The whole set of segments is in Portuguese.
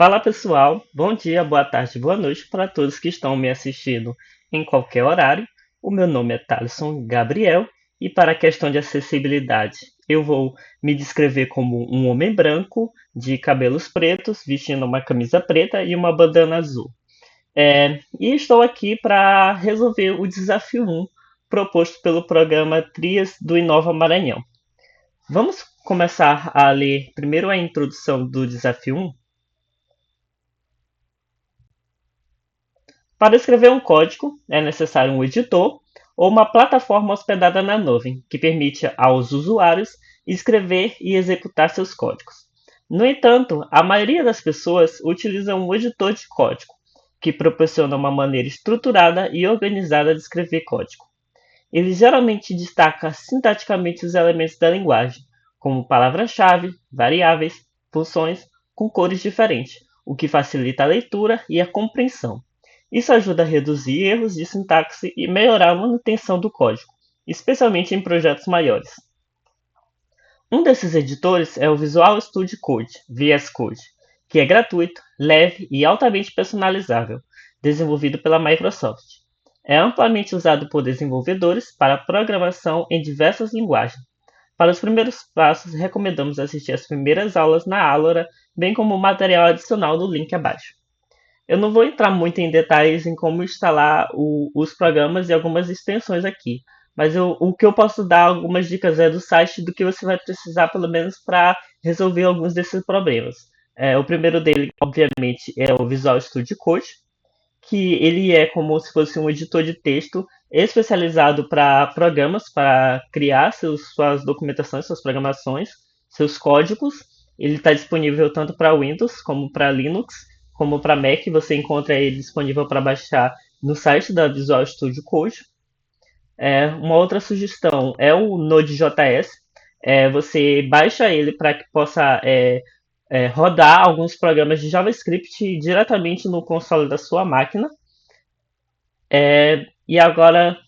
Fala pessoal, bom dia, boa tarde, boa noite para todos que estão me assistindo em qualquer horário. O meu nome é Thalisson Gabriel e para a questão de acessibilidade, eu vou me descrever como um homem branco, de cabelos pretos, vestindo uma camisa preta e uma bandana azul. E estou aqui para resolver o desafio 1 proposto pelo programa Trias do Inova Maranhão. Vamos começar a ler primeiro a introdução do desafio 1? Para escrever um código, é necessário um editor ou uma plataforma hospedada na nuvem, que permite aos usuários escrever e executar seus códigos. No entanto, a maioria das pessoas utiliza um editor de código, que proporciona uma maneira estruturada e organizada de escrever código. Ele geralmente destaca sintaticamente os elementos da linguagem, como palavras-chave, variáveis, funções, com cores diferentes, o que facilita a leitura e a compreensão. Isso ajuda a reduzir erros de sintaxe e melhorar a manutenção do código, especialmente em projetos maiores. Um desses editores é o Visual Studio Code, VS Code, que é gratuito, leve e altamente personalizável, desenvolvido pela Microsoft. É amplamente usado por desenvolvedores para programação em diversas linguagens. Para os primeiros passos, recomendamos assistir às primeiras aulas na Alora, bem como o material adicional no link abaixo. Eu não vou entrar muito em detalhes em como instalar os programas e algumas extensões aqui, mas o que eu posso dar algumas dicas é do site do que você vai precisar, pelo menos, para resolver alguns desses problemas. O primeiro dele, obviamente, é o Visual Studio Code, que ele é como se fosse um editor de texto especializado para programas, para criar suas documentações, suas programações, seus códigos. Ele está disponível tanto para Windows como para Linux, como para Mac. Você encontra ele disponível para baixar no site da Visual Studio Code. Uma outra sugestão é o Node.js. Você baixa ele para que possa rodar alguns programas de JavaScript diretamente no console da sua máquina. E agora,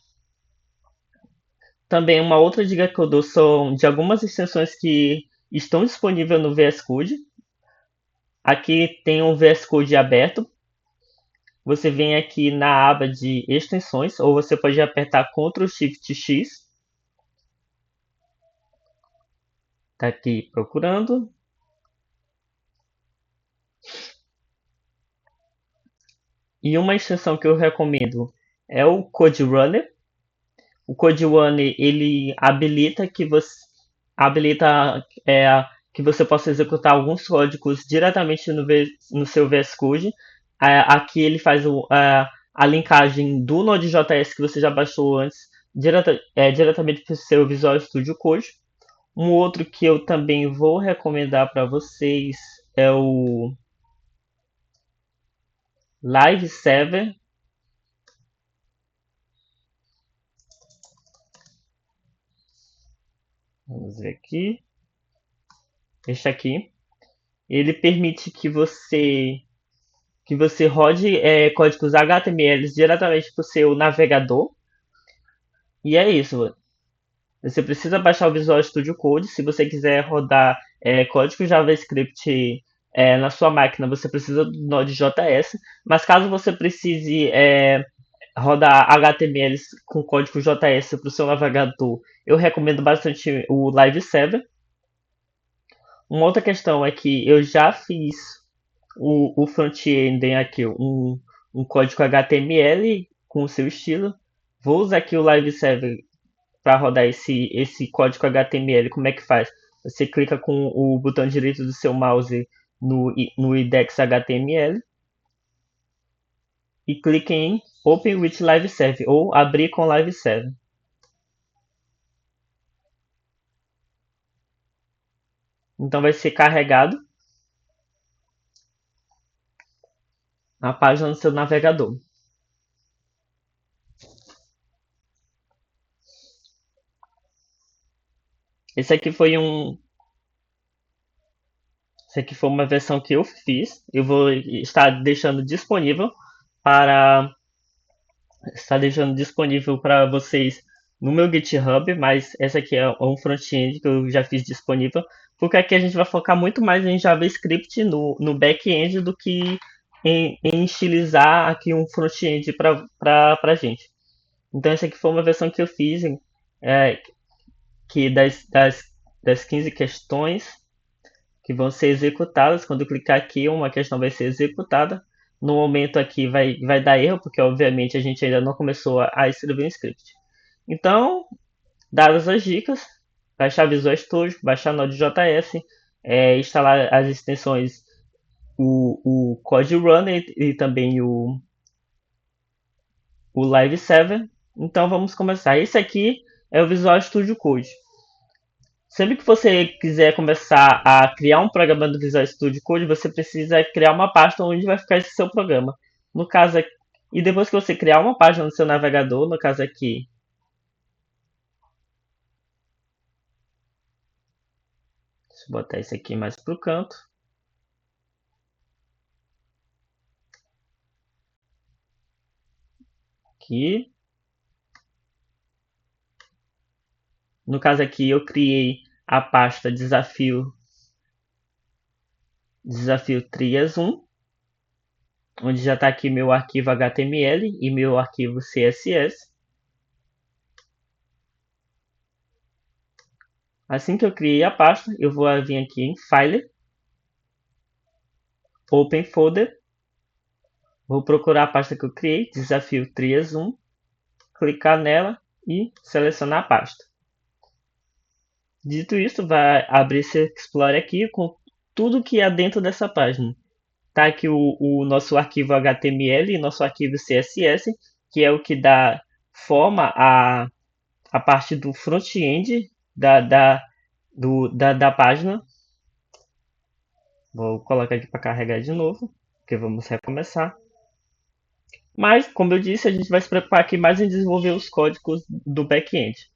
também uma outra dica que eu dou são de algumas extensões que estão disponíveis no VS Code. Aqui tem o VS Code aberto. Você vem aqui na aba de extensões, ou você pode apertar Ctrl Shift X. Está aqui procurando. E uma extensão que eu recomendo é o Code Runner. O Code Runner ele habilita que você possa executar alguns códigos diretamente no seu VS Code. Aqui ele faz a linkagem do Node.js que você já baixou antes diretamente para o seu Visual Studio Code. Um outro que eu também vou recomendar para vocês é o Live Server. Vamos ver aqui. Este aqui. Ele permite que você rode códigos HTML diretamente para o seu navegador. E é isso. Você precisa baixar o Visual Studio Code. Se você quiser rodar código JavaScript na sua máquina, você precisa do Node.js. Mas caso você precise rodar HTML com código JS para o seu navegador, eu recomendo bastante o Live Server. Uma outra questão é que eu já fiz o front-end aqui, um código HTML com o seu estilo. Vou usar aqui o Live Server para rodar esse código HTML. Como é que faz? Você clica com o botão direito do seu mouse no index HTML e clica em Open with Live Server ou abrir com Live Server. Então vai ser carregado a página do seu navegador. Esse aqui foi um, Esse aqui foi uma versão que eu fiz. Eu vou para estar deixando disponível para vocês no meu GitHub, mas essa aqui é um front-end que eu já fiz disponível, porque aqui a gente vai focar muito mais em JavaScript no back-end do que em estilizar aqui um front-end para gente. Então essa aqui foi uma versão que eu fiz, é, que das 15 questões que vão ser executadas. Quando eu clicar aqui, uma questão vai ser executada. No momento aqui vai dar erro, porque obviamente a gente ainda não começou a escrever um script. Então, dadas as dicas, baixar Visual Studio, baixar Node.js, instalar as extensões, o Code Runner e também o Live Server. Então vamos começar. Esse aqui é o Visual Studio Code. Sempre que você quiser começar a criar um programa do Visual Studio Code, você precisa criar uma pasta onde vai ficar esse seu programa. No caso aqui, e depois que você criar uma página no seu navegador, no caso aqui, deixa eu botar isso aqui mais para o canto. Aqui. No caso aqui, eu criei a pasta desafio Trias 1, onde já está aqui meu arquivo HTML e meu arquivo CSS. Assim que eu criei a pasta, eu vou vir aqui em File, Open Folder, vou procurar a pasta que eu criei, desafio Trias 1, clicar nela e selecionar a pasta. Dito isso, vai abrir esse Explorer aqui com tudo que há dentro dessa página. Tá aqui o nosso arquivo HTML e nosso arquivo CSS, que é o que dá forma a parte do front-end da página. Vou colocar aqui para carregar de novo, porque vamos recomeçar. Mas, como eu disse, a gente vai se preocupar aqui mais em desenvolver os códigos do back-end.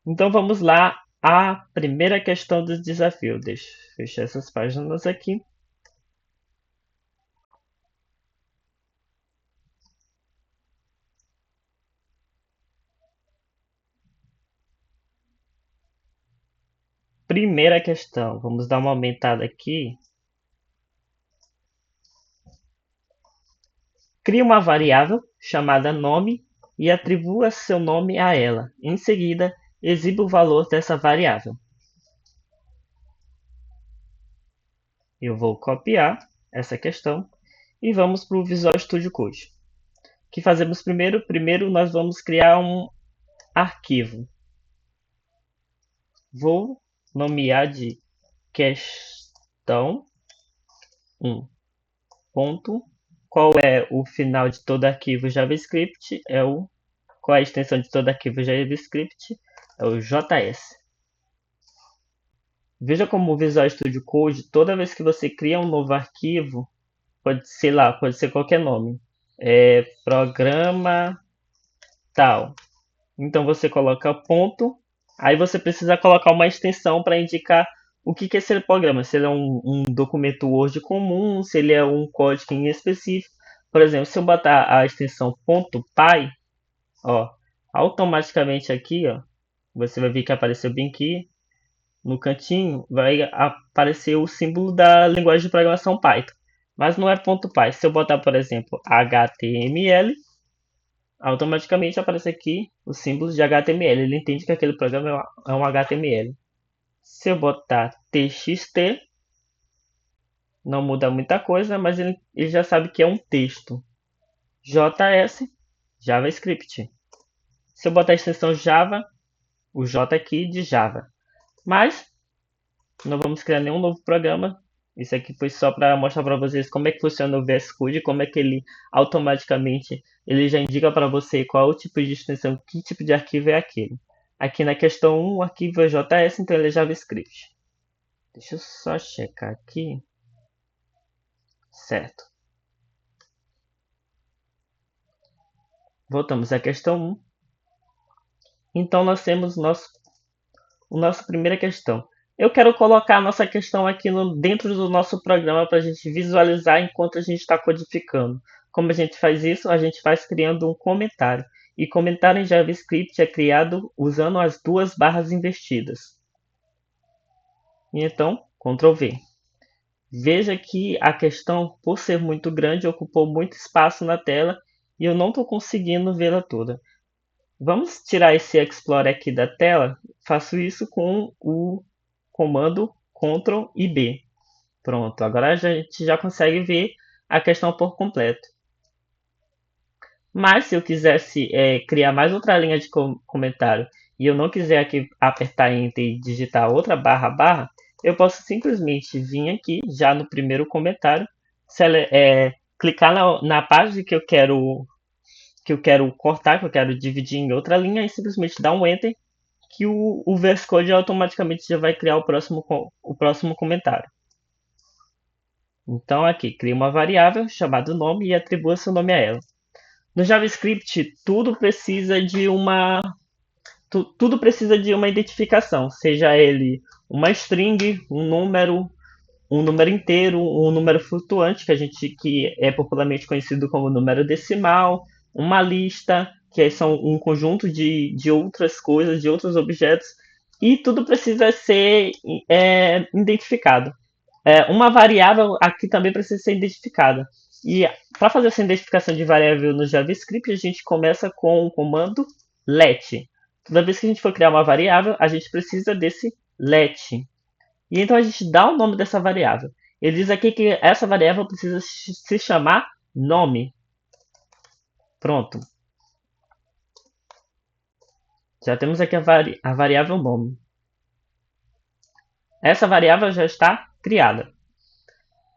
Então vamos lá à primeira questão do desafio. Deixa eu fechar essas páginas aqui. Primeira questão, vamos dar uma aumentada aqui. Crie uma variável chamada nome e atribua seu nome a ela. Em seguida, exiba o valor dessa variável. Eu vou copiar essa questão e vamos para o Visual Studio Code. O que fazemos primeiro? Primeiro nós vamos criar um arquivo. Vou nomear de questão 1. Ponto. Qual é o final de todo arquivo JavaScript? Qual é a extensão de todo arquivo JavaScript? É o JS. Veja como o Visual Studio Code, toda vez que você cria um novo arquivo, pode ser qualquer nome. Programa tal. Então você coloca ponto, aí você precisa colocar uma extensão para indicar o que é esse programa. Se ele é um documento Word comum, se ele é um código em específico. Por exemplo, se eu botar a extensão .py, ó, automaticamente aqui, ó, você vai ver que apareceu bem aqui no cantinho, vai aparecer o símbolo da linguagem de programação Python. Mas não é .py. Se eu botar, por exemplo, HTML, automaticamente aparece aqui os símbolos de HTML. Ele entende que aquele programa é um HTML. Se eu botar TXT, não muda muita coisa, mas ele já sabe que é um texto. JS, JavaScript. Se eu botar a extensão Java, o J aqui de Java. Mas não vamos criar nenhum novo programa. Isso aqui foi só para mostrar para vocês como é que funciona o VS Code, como é que ele automaticamente ele já indica para você qual é o tipo de extensão, que tipo de arquivo é aquele. Aqui na questão 1, o arquivo é JS, então ele é JavaScript. Deixa eu só checar aqui. Certo. Voltamos à questão 1. Então nós temos nossa primeira questão. Eu quero colocar a nossa questão aqui dentro do nosso programa para a gente visualizar enquanto a gente está codificando. Como a gente faz isso? A gente faz criando um comentário. e comentário em JavaScript é criado usando as duas barras invertidas. E então, Ctrl V. Veja que a questão, por ser muito grande, ocupou muito espaço na tela e eu não estou conseguindo vê-la toda. Vamos tirar esse Explorer aqui da tela. Faço isso com o comando Ctrl e B. Pronto, agora a gente já consegue ver a questão por completo. Mas se eu quisesse criar mais outra linha de comentário e eu não quiser aqui apertar Enter e digitar outra barra barra, eu posso simplesmente vir aqui já no primeiro comentário, clicar na página que eu quero cortar, que eu quero dividir em outra linha e simplesmente dar um Enter que o VS Code automaticamente já vai criar o próximo comentário. Então aqui, cria uma variável chamada nome e atribua seu nome a ela. No JavaScript, tudo precisa de uma identificação, seja ele uma string, um número inteiro, um número flutuante, que é popularmente conhecido como número decimal, uma lista, que são um conjunto de outras coisas, de outros objetos, e tudo precisa ser identificado. Uma variável aqui também precisa ser identificada. E para fazer essa identificação de variável no JavaScript, a gente começa com o comando let. Toda vez que a gente for criar uma variável, a gente precisa desse let. E então a gente dá o nome dessa variável. Ele diz aqui que essa variável precisa se chamar nome. Pronto. Já temos aqui a variável nome. Essa variável já está criada.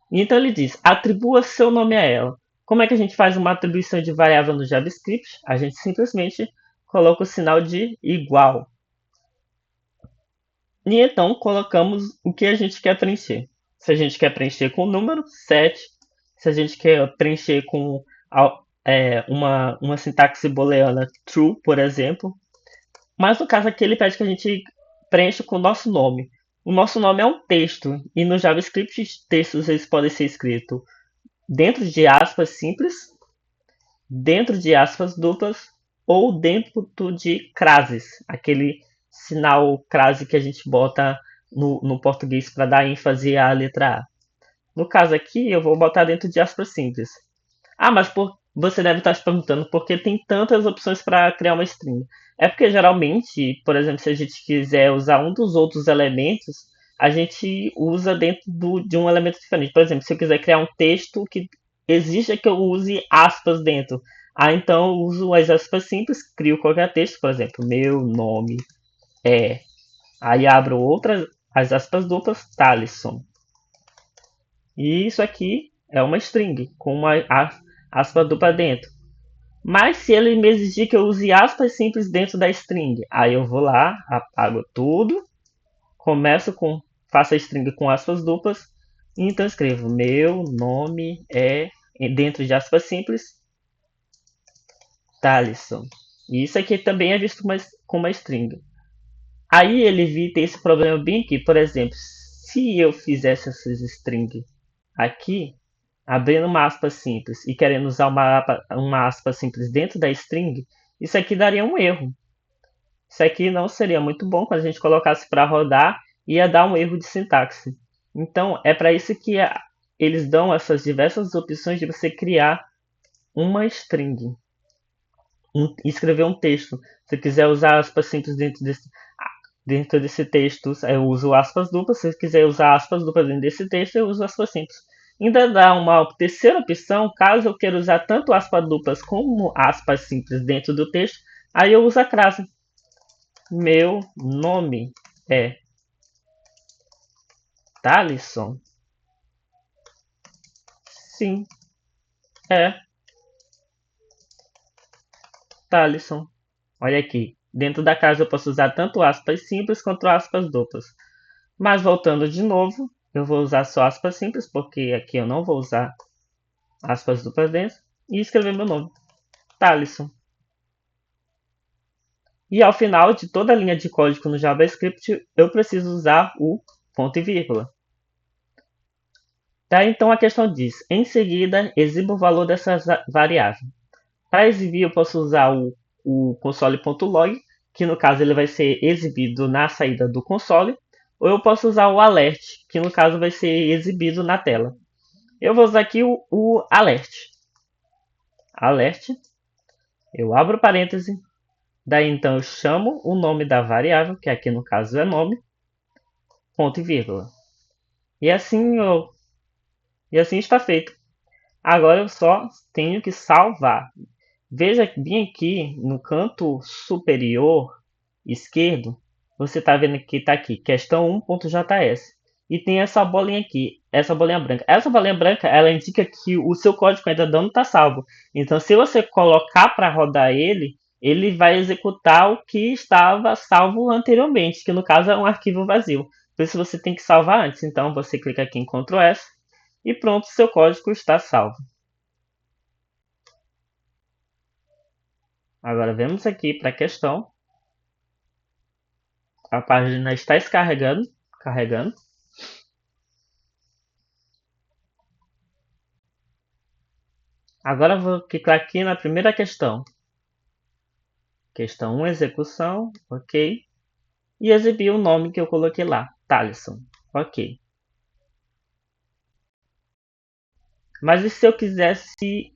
E então ele diz, atribua seu nome a ela. Como é que a gente faz uma atribuição de variável no JavaScript? A gente simplesmente coloca o sinal de igual. E então colocamos o que a gente quer preencher. Se a gente quer preencher com o número, 7. Se a gente quer preencher com uma sintaxe booleana true, por exemplo. Mas no caso aqui ele pede que a gente preencha com o nosso nome. O nosso nome é um texto, e no JavaScript textos eles podem ser escritos dentro de aspas simples, dentro de aspas duplas ou dentro de crases, aquele sinal crase que a gente bota no português para dar ênfase à letra A. No caso aqui, eu vou botar dentro de aspas simples. Ah, mas você deve estar se perguntando por que tem tantas opções para criar uma string. É porque geralmente, por exemplo, se a gente quiser usar um dos outros elementos, a gente usa dentro de um elemento diferente. Por exemplo, se eu quiser criar um texto que exija que eu use aspas dentro. Ah, então eu uso as aspas simples, crio qualquer texto, por exemplo, meu nome é. Aí abro as aspas duplas, Thalisson. E isso aqui é uma string com uma aspa dupla dentro. Mas se ele me exigir que eu use aspas simples dentro da string, aí eu vou lá, apago tudo, faço a string com aspas duplas, e então escrevo meu nome é, dentro de aspas simples, Thalisson. E isso aqui também é visto com uma string. Aí ele evita esse problema bem aqui. Por exemplo, se eu fizesse essas string aqui, abrindo uma aspa simples e querendo usar uma aspa simples dentro da string, isso aqui daria um erro. Isso aqui não seria muito bom quando a gente colocasse para rodar, ia dar um erro de sintaxe. Então, é para isso que eles dão essas diversas opções de você criar uma string, escrever um texto. Se quiser usar aspas simples dentro desse texto, eu uso aspas duplas. Se quiser usar aspas duplas dentro desse texto, eu uso aspas simples. Ainda dá uma terceira opção, caso eu queira usar tanto aspas duplas como aspas simples dentro do texto, aí eu uso a crase. Meu nome é Thalisson. Sim, é Thalisson. Olha aqui. Dentro da casa eu posso usar tanto aspas simples quanto aspas duplas. Mas voltando de novo, eu vou usar só aspas simples, porque aqui eu não vou usar aspas duplas dentro. E escrever meu nome. Thalisson. E ao final de toda a linha de código no JavaScript, eu preciso usar o ponto e vírgula. Tá, então a questão diz, em seguida, exiba o valor dessa variável. Para exibir, eu posso usar o console.log, que no caso ele vai ser exibido na saída do console, ou eu posso usar o alert, que no caso vai ser exibido na tela. Eu vou usar aqui o alert. Alert, eu abro parêntese, daí então eu chamo o nome da variável, que aqui no caso é nome, ponto e vírgula. E assim está feito. Agora eu só tenho que salvar. Veja bem aqui no canto superior esquerdo, você está vendo que está aqui, questão 1.js. E tem essa bolinha aqui, essa bolinha branca. Essa bolinha branca, ela indica que o seu código ainda não está salvo. Então, se você colocar para rodar ele, ele vai executar o que estava salvo anteriormente, que no caso é um arquivo vazio. Por isso você tem que salvar antes. Então, você clica aqui em Ctrl S e pronto, seu código está salvo. Agora vemos aqui para a questão. A página está descarregando, carregando. Agora vou clicar aqui na primeira questão. Questão 1, execução, ok. E exibir o nome que eu coloquei lá, Thaleson, ok. Mas e se eu quisesse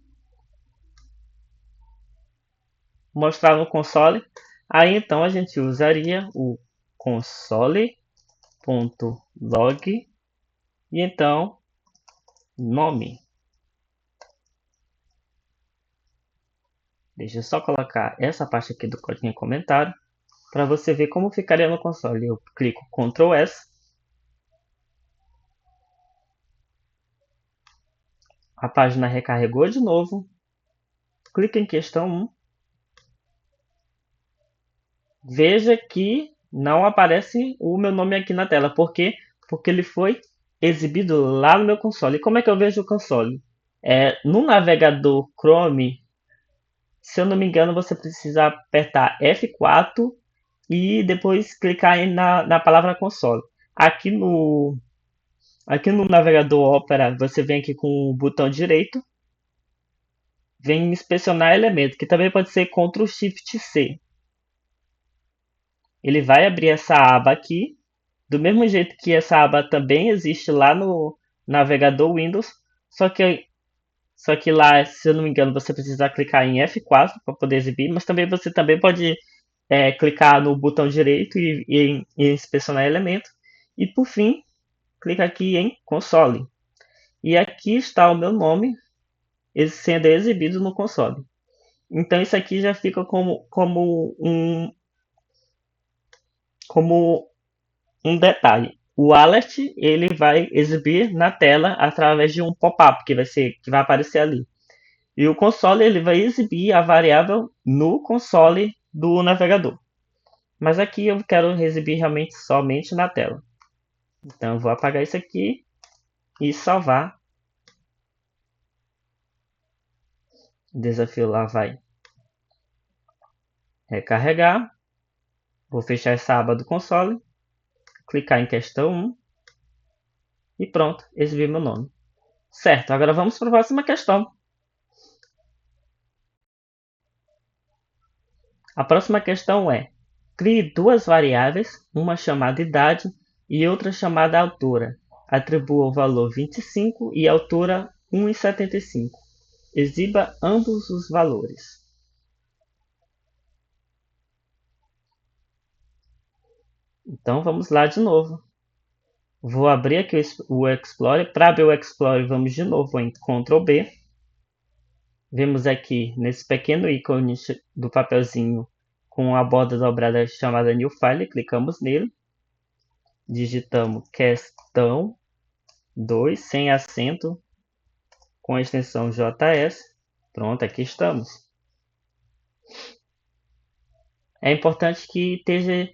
mostrar no console? Aí então a gente usaria o console.log e então nome. Deixa eu só colocar essa parte aqui do código em comentário para você ver como ficaria no console. Eu clico Ctrl S. A página recarregou de novo. Clica em questão 1. Veja que não aparece o meu nome aqui na tela. Por quê? Porque ele foi exibido lá no meu console. E como é que eu vejo o console? No navegador Chrome, se eu não me engano, você precisa apertar F4 e depois clicar na palavra console. Aqui no navegador Opera, você vem aqui com o botão direito, vem inspecionar elemento, que também pode ser Ctrl Shift C. Ele vai abrir essa aba aqui, do mesmo jeito que essa aba também existe lá no navegador Windows, só que, só que lá, se eu não me engano, você precisa clicar em F4 para poder exibir, mas também você também pode clicar no botão direito e inspecionar elemento. E por fim, clica aqui em console. E aqui está o meu nome sendo exibido no console. Então isso aqui já fica como um detalhe. O alert ele vai exibir na tela através de um pop-up que vai aparecer ali. E o console ele vai exibir a variável no console do navegador. Mas aqui eu quero exibir realmente somente na tela. Então eu vou apagar isso aqui e salvar. O desafio lá vai recarregar. Vou fechar essa aba do console, clicar em questão 1 e pronto, exibir meu nome. Certo, agora vamos para a próxima questão. A próxima questão é: crie duas variáveis, uma chamada idade e outra chamada altura. Atribua o valor 25 e a altura 1,75. Exiba ambos os valores. Então vamos lá de novo. Vou abrir aqui o Explorer. Para abrir o Explorer, vamos de novo em Ctrl B. Vemos aqui nesse pequeno ícone do papelzinho com a borda dobrada chamada New File. Clicamos nele. Digitamos questão 2 sem acento com a extensão JS. Pronto, aqui estamos. É importante que esteja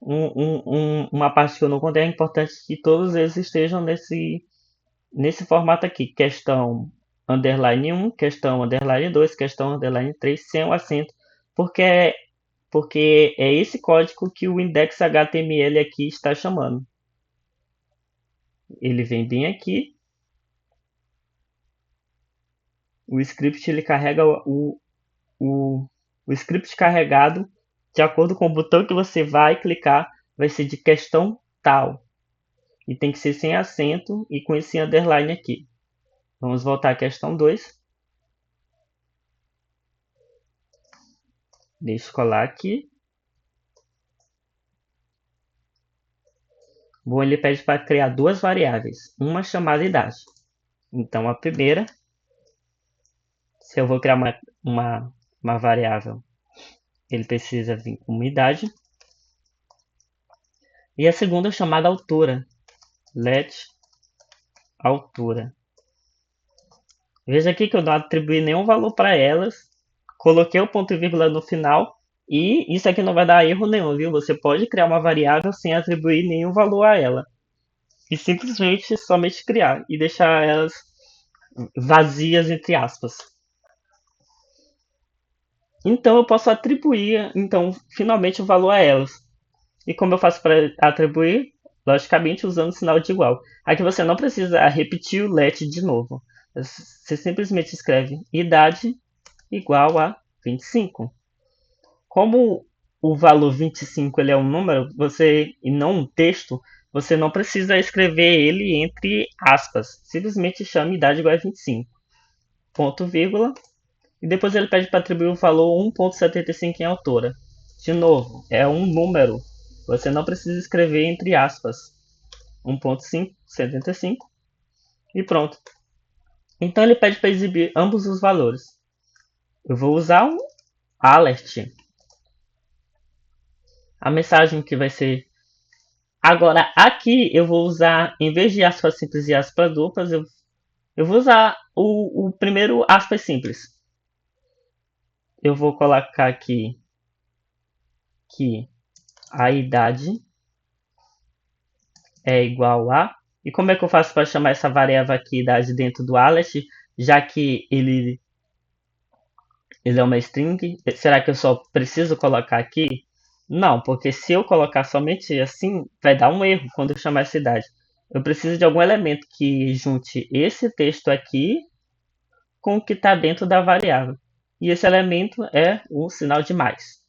uma parte que eu não contei. É importante que todos eles estejam nesse formato aqui. Questão underline 1, questão underline 2, questão underline 3, sem o acento. Porque é esse código que o index HTML aqui está chamando. Ele vem bem aqui. O script ele carrega o O script carregado, de acordo com o botão que você vai clicar, vai ser de questão tal. E tem que ser sem acento e com esse underline aqui. Vamos voltar à questão 2. Deixa eu colar aqui. Bom, ele pede para criar duas variáveis, uma chamada idade. Então, a primeira, se eu vou criar uma variável, ele precisa vir com uma idade. E a segunda chamada altura, let altura. Veja aqui que eu não atribuí nenhum valor para elas, coloquei o ponto e vírgula no final, e isso aqui não vai dar erro nenhum, viu? Você pode criar uma variável sem atribuir nenhum valor a ela. E simplesmente somente criar e deixar elas vazias, entre aspas. Então eu posso atribuir, finalmente o valor a elas. E como eu faço para atribuir? Logicamente usando o sinal de igual. Aqui você não precisa repetir o let de novo. Você simplesmente escreve idade igual a 25. Como o valor 25 ele é um número, e não um texto, você não precisa escrever ele entre aspas. Simplesmente chama idade igual a 25. Ponto, vírgula. E depois ele pede para atribuir o valor 1.75 em altura. De novo, é um número. Você não precisa escrever entre aspas. 1.75 e pronto. Então ele pede para exibir ambos os valores. Eu vou usar um alert. A mensagem que vai ser... Agora, aqui eu vou usar, em vez de aspas simples e aspas duplas, eu vou usar o primeiro aspas simples. Eu vou colocar aqui que a idade é igual a... E como é que eu faço para chamar essa variável aqui, idade, dentro do alert, já que ele é uma string? Será que eu só preciso colocar aqui? Não, porque se eu colocar somente assim, vai dar um erro quando eu chamar essa idade. Eu preciso de algum elemento que junte esse texto aqui com o que está dentro da variável. E esse elemento é um sinal de mais.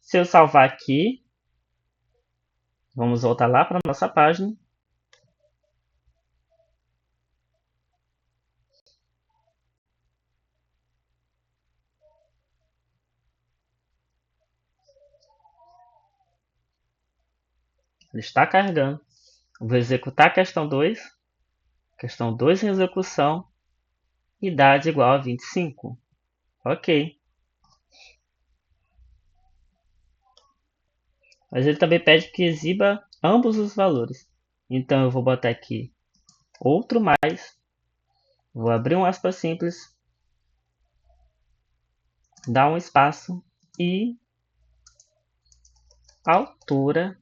Se eu salvar aqui, vamos voltar lá para a nossa página. Ele está carregando. Eu vou executar a questão 2. Questão 2 em execução. Idade igual a 25. Ok. Mas ele também pede que exiba ambos os valores. Então eu vou botar aqui outro mais. Vou abrir um aspas simples. Dar um espaço. E altura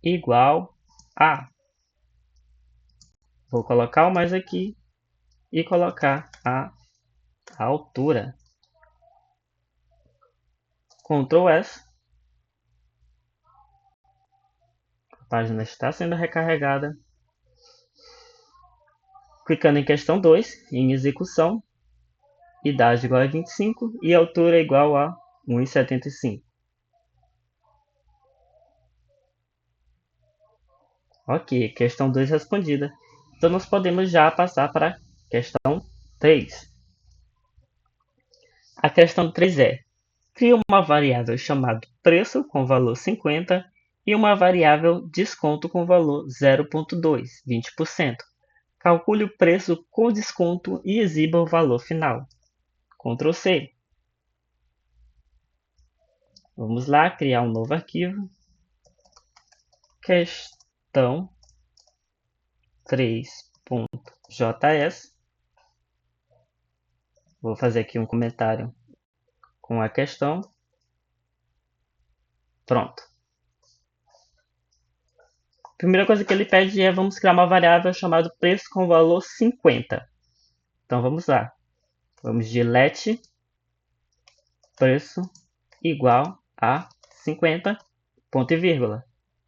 igual a. Vou colocar o mais aqui. E colocar a altura. Ctrl S. A página está sendo recarregada. Clicando em questão 2, em execução, idade igual a 25 e altura igual a 1,75. Ok, questão 2 respondida. Então nós podemos já passar para a questão 3. A questão 3 é: cria uma variável chamada preço com valor 50 e uma variável desconto com valor 0,2, 20%. Calcule o preço com desconto e exiba o valor final. Ctrl C. Vamos lá, criar um novo arquivo. Questão 3.js. Vou fazer aqui um comentário com a questão. Pronto. A primeira coisa que ele pede é vamos criar uma variável chamada preço com valor 50. Então vamos lá. Vamos de let preço igual a 50, ponto e vírgula.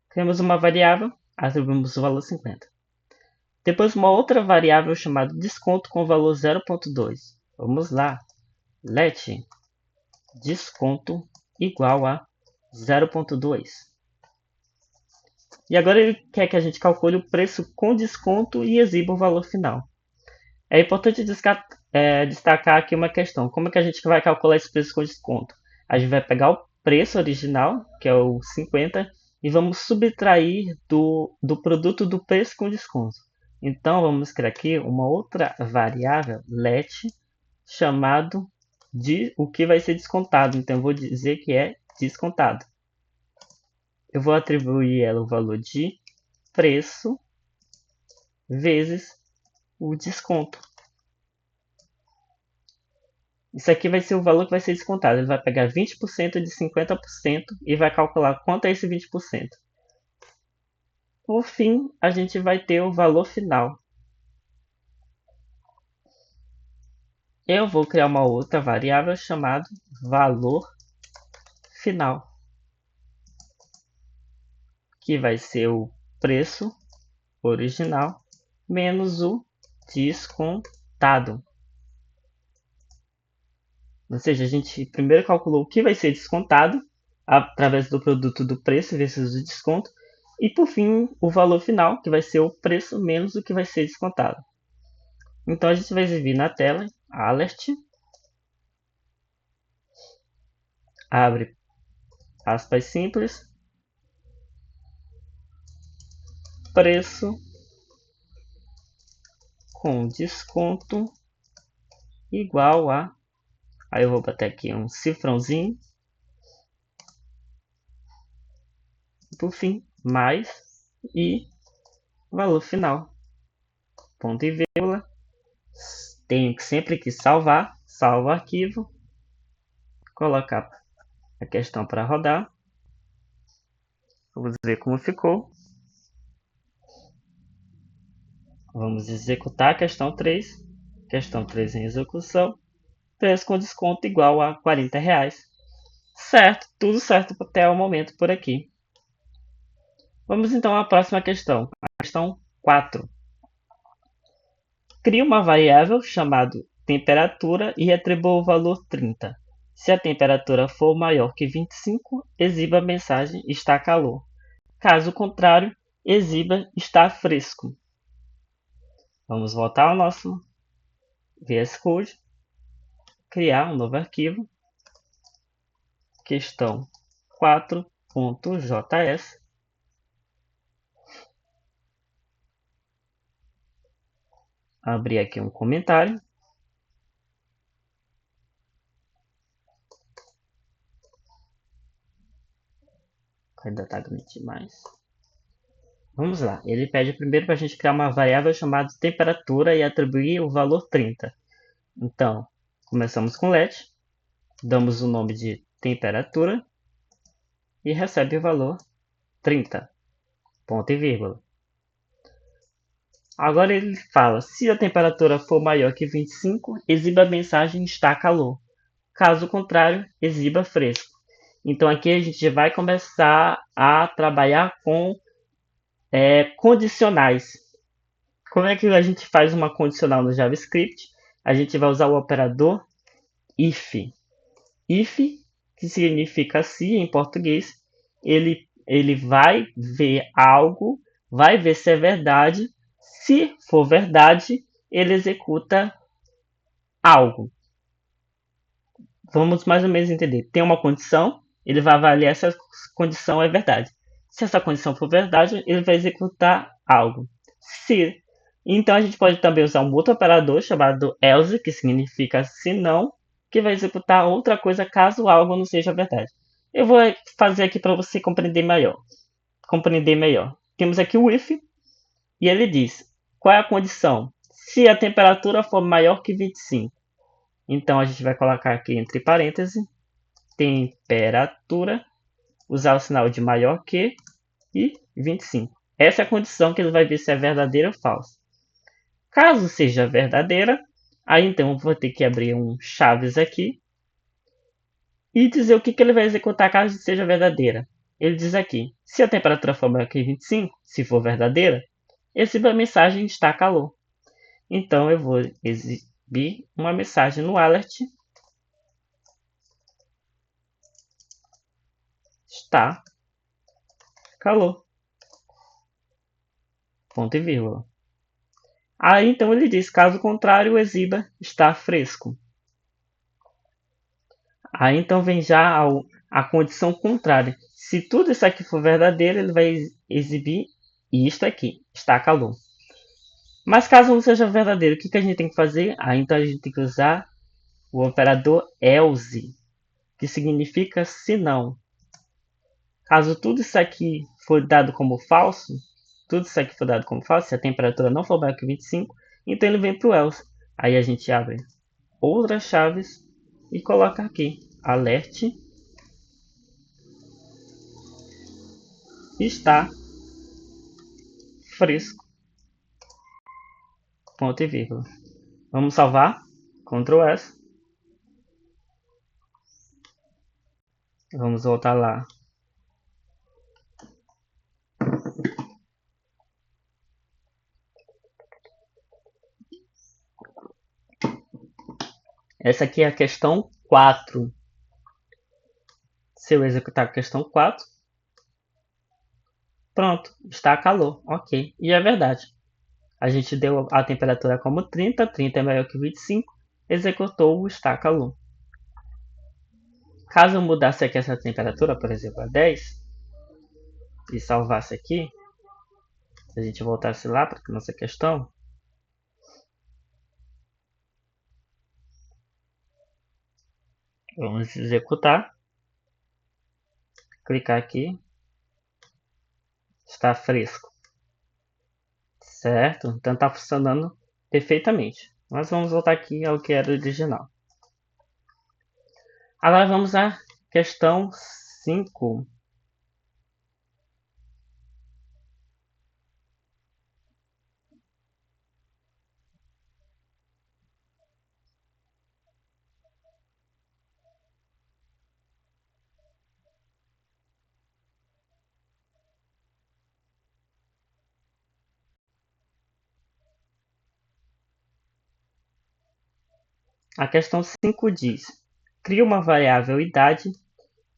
Criamos uma variável, atribuímos o valor 50. Depois uma outra variável chamada desconto com valor 0,2. Vamos lá. let desconto igual a 0,2. E agora ele quer que a gente calcule o preço com desconto e exiba o valor final. É importante destacar aqui uma questão. Como é que a gente vai calcular esse preço com desconto? A gente vai pegar o preço original, que é o 50, e vamos subtrair do produto do preço com desconto. Então, vamos criar aqui uma outra variável, let, chamado de o que vai ser descontado. Então, eu vou dizer que é descontado. Eu vou atribuir ela o valor de preço vezes o desconto. Isso aqui vai ser o valor que vai ser descontado. Ele vai pegar 20% de 50% e vai calcular quanto é esse 20%. Por fim, a gente vai ter o valor final. Eu vou criar uma outra variável chamada valor final, que vai ser o preço original menos o descontado. Ou seja, a gente primeiro calculou o que vai ser descontado através do produto do preço vezes o desconto. E por fim, o valor final, que vai ser o preço menos o que vai ser descontado. Então a gente vai exibir na tela, alert, abre aspas simples, preço com desconto igual a, aí eu vou botar aqui um cifrãozinho, por fim, mais, e valor final, ponto e vírgula. Tenho que sempre que salvar, salvo o arquivo, colocar a questão para rodar. Vamos ver como ficou. Vamos executar a questão 3. Questão 3 em execução. Preço com desconto igual a R$40. Certo, tudo certo até o momento por aqui. Vamos então à próxima questão. A questão 4. Crie uma variável chamada temperatura e atribua o valor 30. Se a temperatura for maior que 25, exiba a mensagem está calor. Caso contrário, exiba está fresco. Vamos voltar ao nosso VS Code, criar um novo arquivo, questão 4.js. Abrir aqui um comentário. Ainda está grande demais. Vamos lá. Ele pede primeiro para a gente criar uma variável chamada temperatura e atribuir o valor 30. Então, começamos com let, damos o nome de temperatura e recebe o valor 30, ponto e vírgula. Agora ele fala, se a temperatura for maior que 25, exiba a mensagem está calor. Caso contrário, exiba fresco. Então aqui a gente vai começar a trabalhar com condicionais. Como é que a gente faz uma condicional no JavaScript? A gente vai usar o operador if. If, que significa se em português, ele vai ver algo, vai ver se é verdade. Se for verdade, ele executa algo. Vamos mais ou menos entender. Tem uma condição, ele vai avaliar se essa condição é verdade. Se essa condição for verdade, ele vai executar algo. Se Então a gente pode também usar um outro operador chamado else, que significa se não, que vai executar outra coisa caso algo não seja verdade. Eu vou fazer aqui para você compreender melhor. Temos aqui o if e ele diz qual é a condição. Se a temperatura for maior que 25. Então a gente vai colocar aqui entre parênteses temperatura, usar o sinal de maior que e 25. Essa é a condição que ele vai ver se é verdadeira ou falsa. Caso seja verdadeira, aí então eu vou ter que abrir um chaves aqui e dizer o que ele vai executar caso seja verdadeira. Ele diz aqui, se a temperatura for maior que 25, se for verdadeira, exiba a mensagem está calor. Então eu vou exibir uma mensagem no alert está calor. Ponto e vírgula. Aí então ele diz, caso contrário, exiba está fresco. Aí então vem já a condição contrária. Se tudo isso aqui for verdadeiro, ele vai exibir isto aqui, está calor. Mas caso não seja verdadeiro, o que a gente tem que fazer? Aí então a gente tem que usar o operador else, que significa se não. Caso tudo isso aqui for dado como falso, tudo isso aqui for dado como falso, se a temperatura não for maior que 25, então ele vem para o else. Aí a gente abre outras chaves e coloca aqui, alert está fresco, ponto e vírgula. Vamos salvar, Ctrl S, vamos voltar lá. Essa aqui é a questão 4. Se eu executar a questão 4, pronto, está a calor, ok. E é verdade. A gente deu a temperatura como 30, 30 é maior que 25, executou o está calor. Caso eu mudasse aqui essa temperatura, por exemplo, a 10, e salvasse aqui, se a gente voltasse lá para a nossa questão, vamos executar, clicar aqui, está fresco, certo? Então está funcionando perfeitamente. Mas vamos voltar aqui ao que era original. Agora vamos à questão 5. A questão 5 diz: cria uma variável idade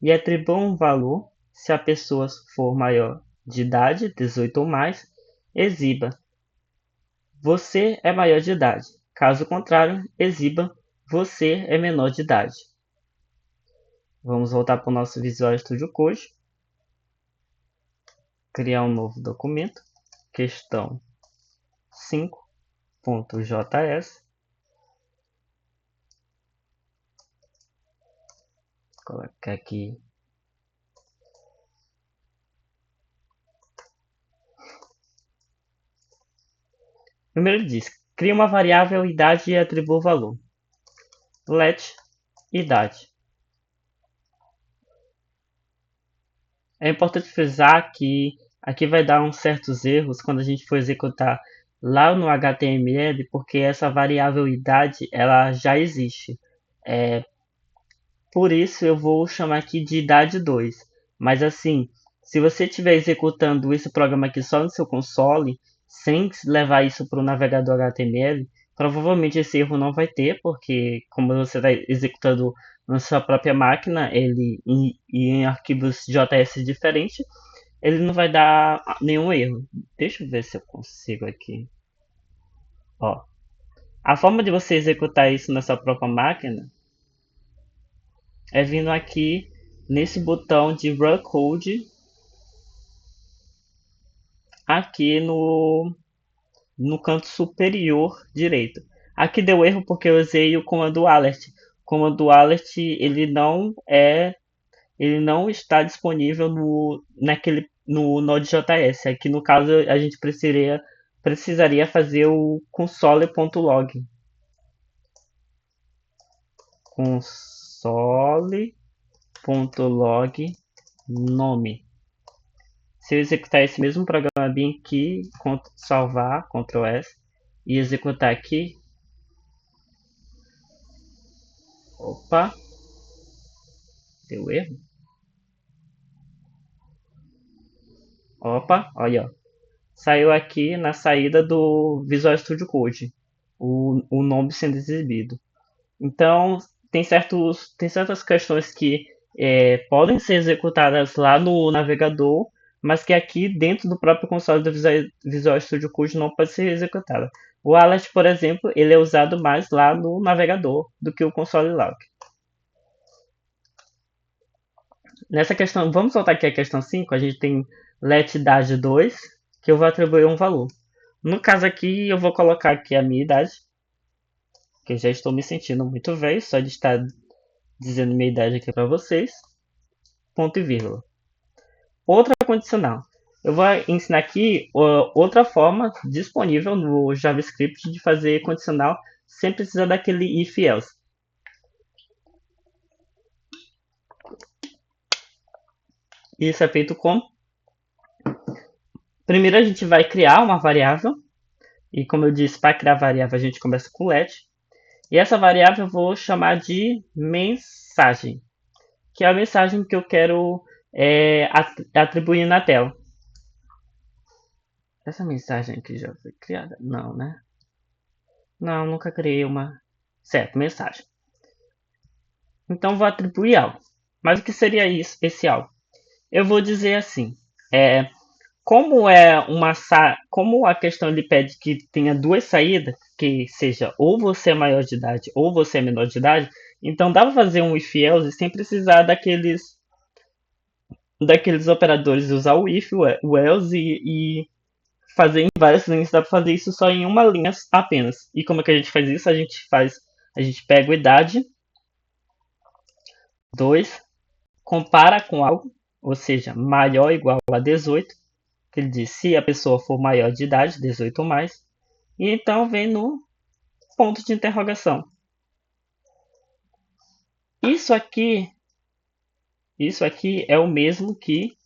e atribua um valor se a pessoa for maior de idade, 18 ou mais, exiba você é maior de idade. Caso contrário, exiba você é menor de idade. Vamos voltar para o nosso Visual Studio Code. Criar um novo documento. Questão 5.js. Colocar aqui. Primeiro diz, cria uma variável idade e atribua o valor. Let idade. É importante frisar que aqui vai dar uns certos erros quando a gente for executar lá no HTML, porque essa variável idade ela já existe. Por isso eu vou chamar aqui de idade 2. Mas assim, se você estiver executando esse programa aqui só no seu console, sem levar isso para o navegador HTML, provavelmente esse erro não vai ter, porque como você está executando na sua própria máquina, ele em arquivos JS diferentes, ele não vai dar nenhum erro. Deixa eu ver se eu consigo aqui. Ó, a forma de você executar isso na sua própria máquina é vindo aqui nesse botão de Run Code aqui no canto superior direito. Aqui deu erro porque eu usei o comando alert. O comando alert ele não está disponível no Node.js. Aqui no caso a gente precisaria fazer o console.log. Console.log nome. Se eu executar esse mesmo programa bem aqui, salvar, Ctrl S, e executar aqui. Opa! Deu erro? Opa, olha, ó. Saiu aqui na saída do Visual Studio Code, o nome sendo exibido. Então, tem certas questões que podem ser executadas lá no navegador, mas que aqui dentro do próprio console do Visual Studio Code não pode ser executada. O alert, por exemplo, ele é usado mais lá no navegador do que o console log. Nessa questão, vamos voltar aqui à questão 5. A gente tem let idade 2, que eu vou atribuir um valor. No caso aqui, eu vou colocar aqui a minha idade, que eu já estou me sentindo muito velho, só de estar dizendo minha idade aqui para vocês, ponto e vírgula. Outra condicional. Eu vou ensinar aqui outra forma disponível no JavaScript de fazer condicional sem precisar daquele if else. Isso é feito como? Primeiro a gente vai criar uma variável, e como eu disse, para criar variável a gente começa com let. E essa variável eu vou chamar de mensagem, que é a mensagem que eu quero atribuir na tela. Essa mensagem aqui já foi criada? Não, né? Não, nunca criei uma. Certo, mensagem. Então vou atribuir algo. Mas o que seria isso, esse algo? Eu vou dizer assim: é, como a questão ele pede que tenha duas saídas, que seja ou você é maior de idade ou você é menor de idade, então dá para fazer um if else sem precisar daqueles operadores, usar o if, o else e fazer em várias linhas. Dá para fazer isso só em uma linha apenas. E como é que a gente faz isso? A gente pega a idade 2, compara com algo, ou seja, maior ou igual a 18, que ele diz se a pessoa for maior de idade, 18 ou mais, e então vem no ponto de interrogação. Isso aqui, isso aqui é o mesmo que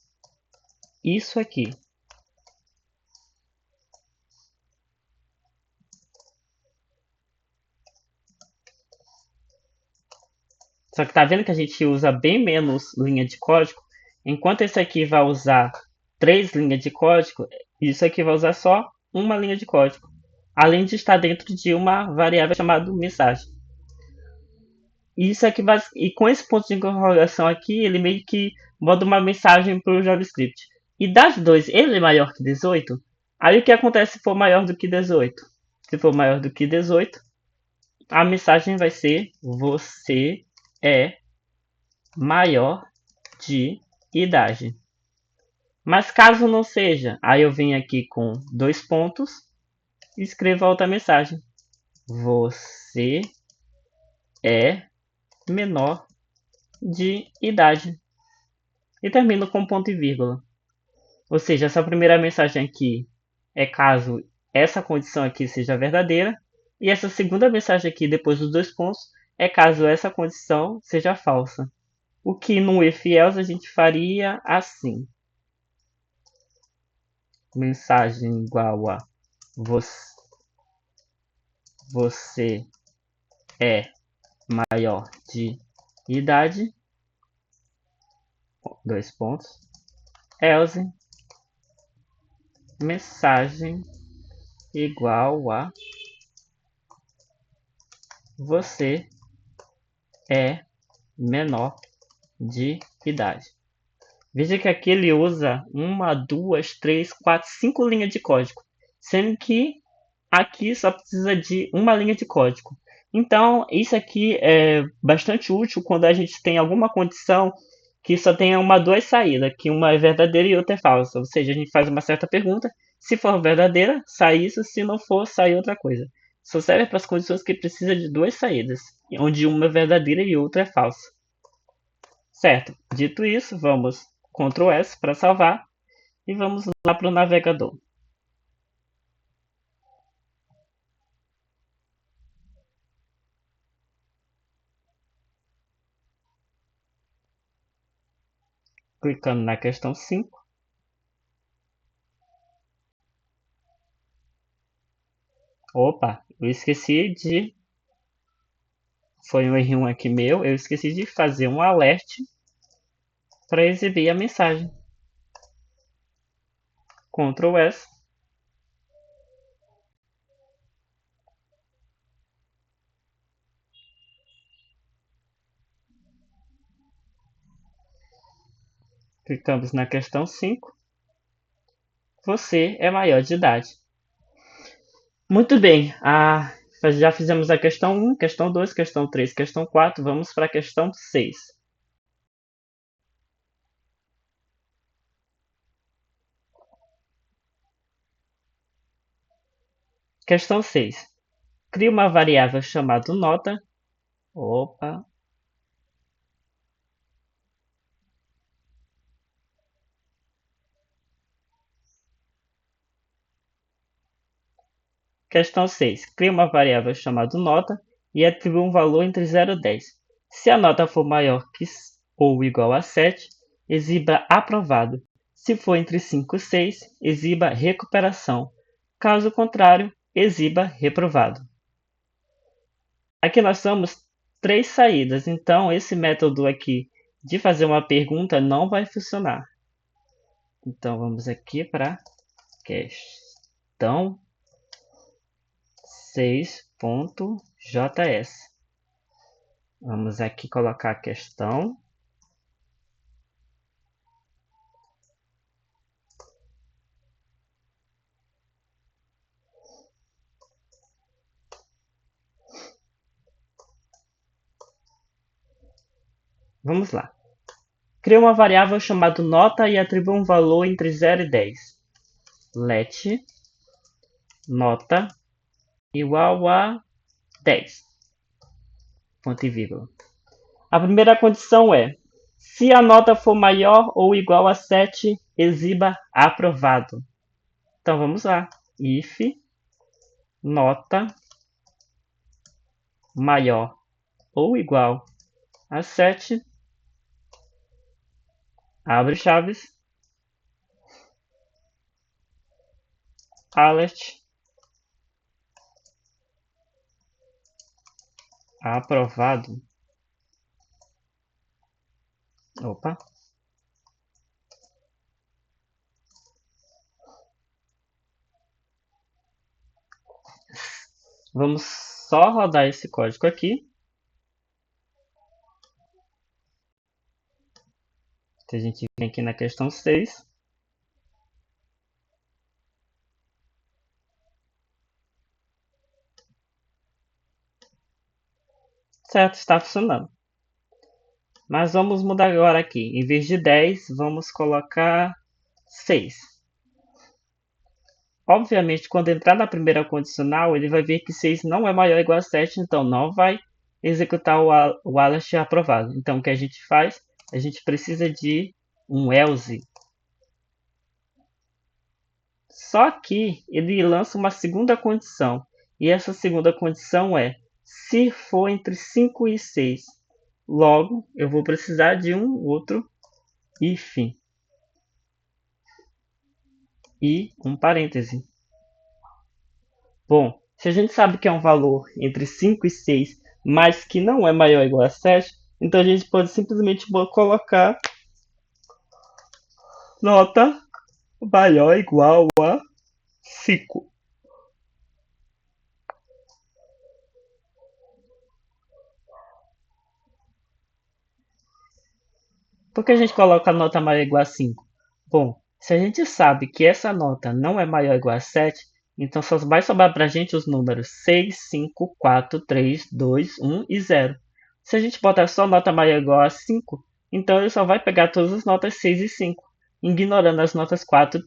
isso aqui. Só que tá vendo que a gente usa bem menos linha de código, enquanto esse aqui vai usar 3 linhas de código, isso aqui vai usar só uma linha de código, além de estar dentro de uma variável chamada mensagem. Isso aqui e com esse ponto de interrogação aqui, ele meio que manda uma mensagem para o JavaScript. E das 2, ele é maior que 18? Aí o que acontece se for maior do que 18? Se for maior do que 18, a mensagem vai ser você é maior de idade. Mas caso não seja, aí eu venho aqui com 2 pontos e escrevo a outra mensagem. Você é menor de idade. E termino com ponto e vírgula. Ou seja, essa primeira mensagem aqui é caso essa condição aqui seja verdadeira. E essa segunda mensagem aqui, depois dos 2 pontos, é caso essa condição seja falsa. O que no if else a gente faria assim. Mensagem igual a você é maior de idade. 2 pontos. Else. Mensagem igual a você é menor de idade. Veja que aqui ele usa uma, duas, três, quatro, 5 linhas de código, sendo que aqui só precisa de uma linha de código. Então, isso aqui é bastante útil quando a gente tem alguma condição que só tenha uma, duas saídas, que uma é verdadeira e outra é falsa. Ou seja, a gente faz uma certa pergunta, se for verdadeira, sai isso, se não for, sai outra coisa. Só serve para as condições que precisa de duas saídas, onde uma é verdadeira e outra é falsa. Certo, dito isso, vamos Ctrl S para salvar e vamos lá para o navegador. Clicando na questão 5. Opa, eu esqueci de. Foi um erro aqui meu. Eu esqueci de fazer um alert para exibir a mensagem. Ctrl S. Clicamos na questão 5. Você é maior de idade. Muito bem. Já fizemos a questão 1, questão 2, questão 3, questão 4. Vamos para a questão 6. Questão 6. Crie uma variável chamada nota. Opa. Questão 6. Crie uma variável chamada nota e atribua um valor entre 0 e 10. Se a nota for maior que ou igual a 7, exiba aprovado. Se for entre 5 e 6, exiba recuperação. Caso contrário, exiba reprovado. Aqui nós temos 3 saídas, então esse método aqui de fazer uma pergunta não vai funcionar. Então vamos aqui para questão 6.js. Vamos aqui colocar a questão. Vamos lá. Cria uma variável chamada nota e atribua um valor entre 0 e 10. Let nota igual a 10. Ponto e vírgula. A primeira condição é: se a nota for maior ou igual a 7, exiba aprovado. Então vamos lá. If nota maior ou igual a 7, abre chaves, alert aprovado. Opa. Vamos só rodar esse código aqui. Se a gente vem aqui na questão 6. Certo, está funcionando. Mas vamos mudar agora aqui. Em vez de 10, vamos colocar 6. Obviamente, quando entrar na primeira condicional, ele vai ver que 6 não é maior ou igual a 7, então não vai executar o alert aprovado. Então, o que a gente faz? A gente precisa de um else. Só que ele lança uma segunda condição. E essa segunda condição é: se for entre 5 e 6. Logo, eu vou precisar de um outro if. E um parêntese. Bom, se a gente sabe que é um valor entre 5 e 6, mas que não é maior ou igual a 7, então a gente pode simplesmente colocar nota maior ou igual a 5. Por que a gente coloca a nota maior ou igual a 5? Bom, se a gente sabe que essa nota não é maior ou igual a 7, então só vai sobrar para a gente os números 6, 5, 4, 3, 2, 1 e 0. Se a gente botar só nota maior ou igual a 5, então ele só vai pegar todas as notas 6 e 5, ignorando as notas 4,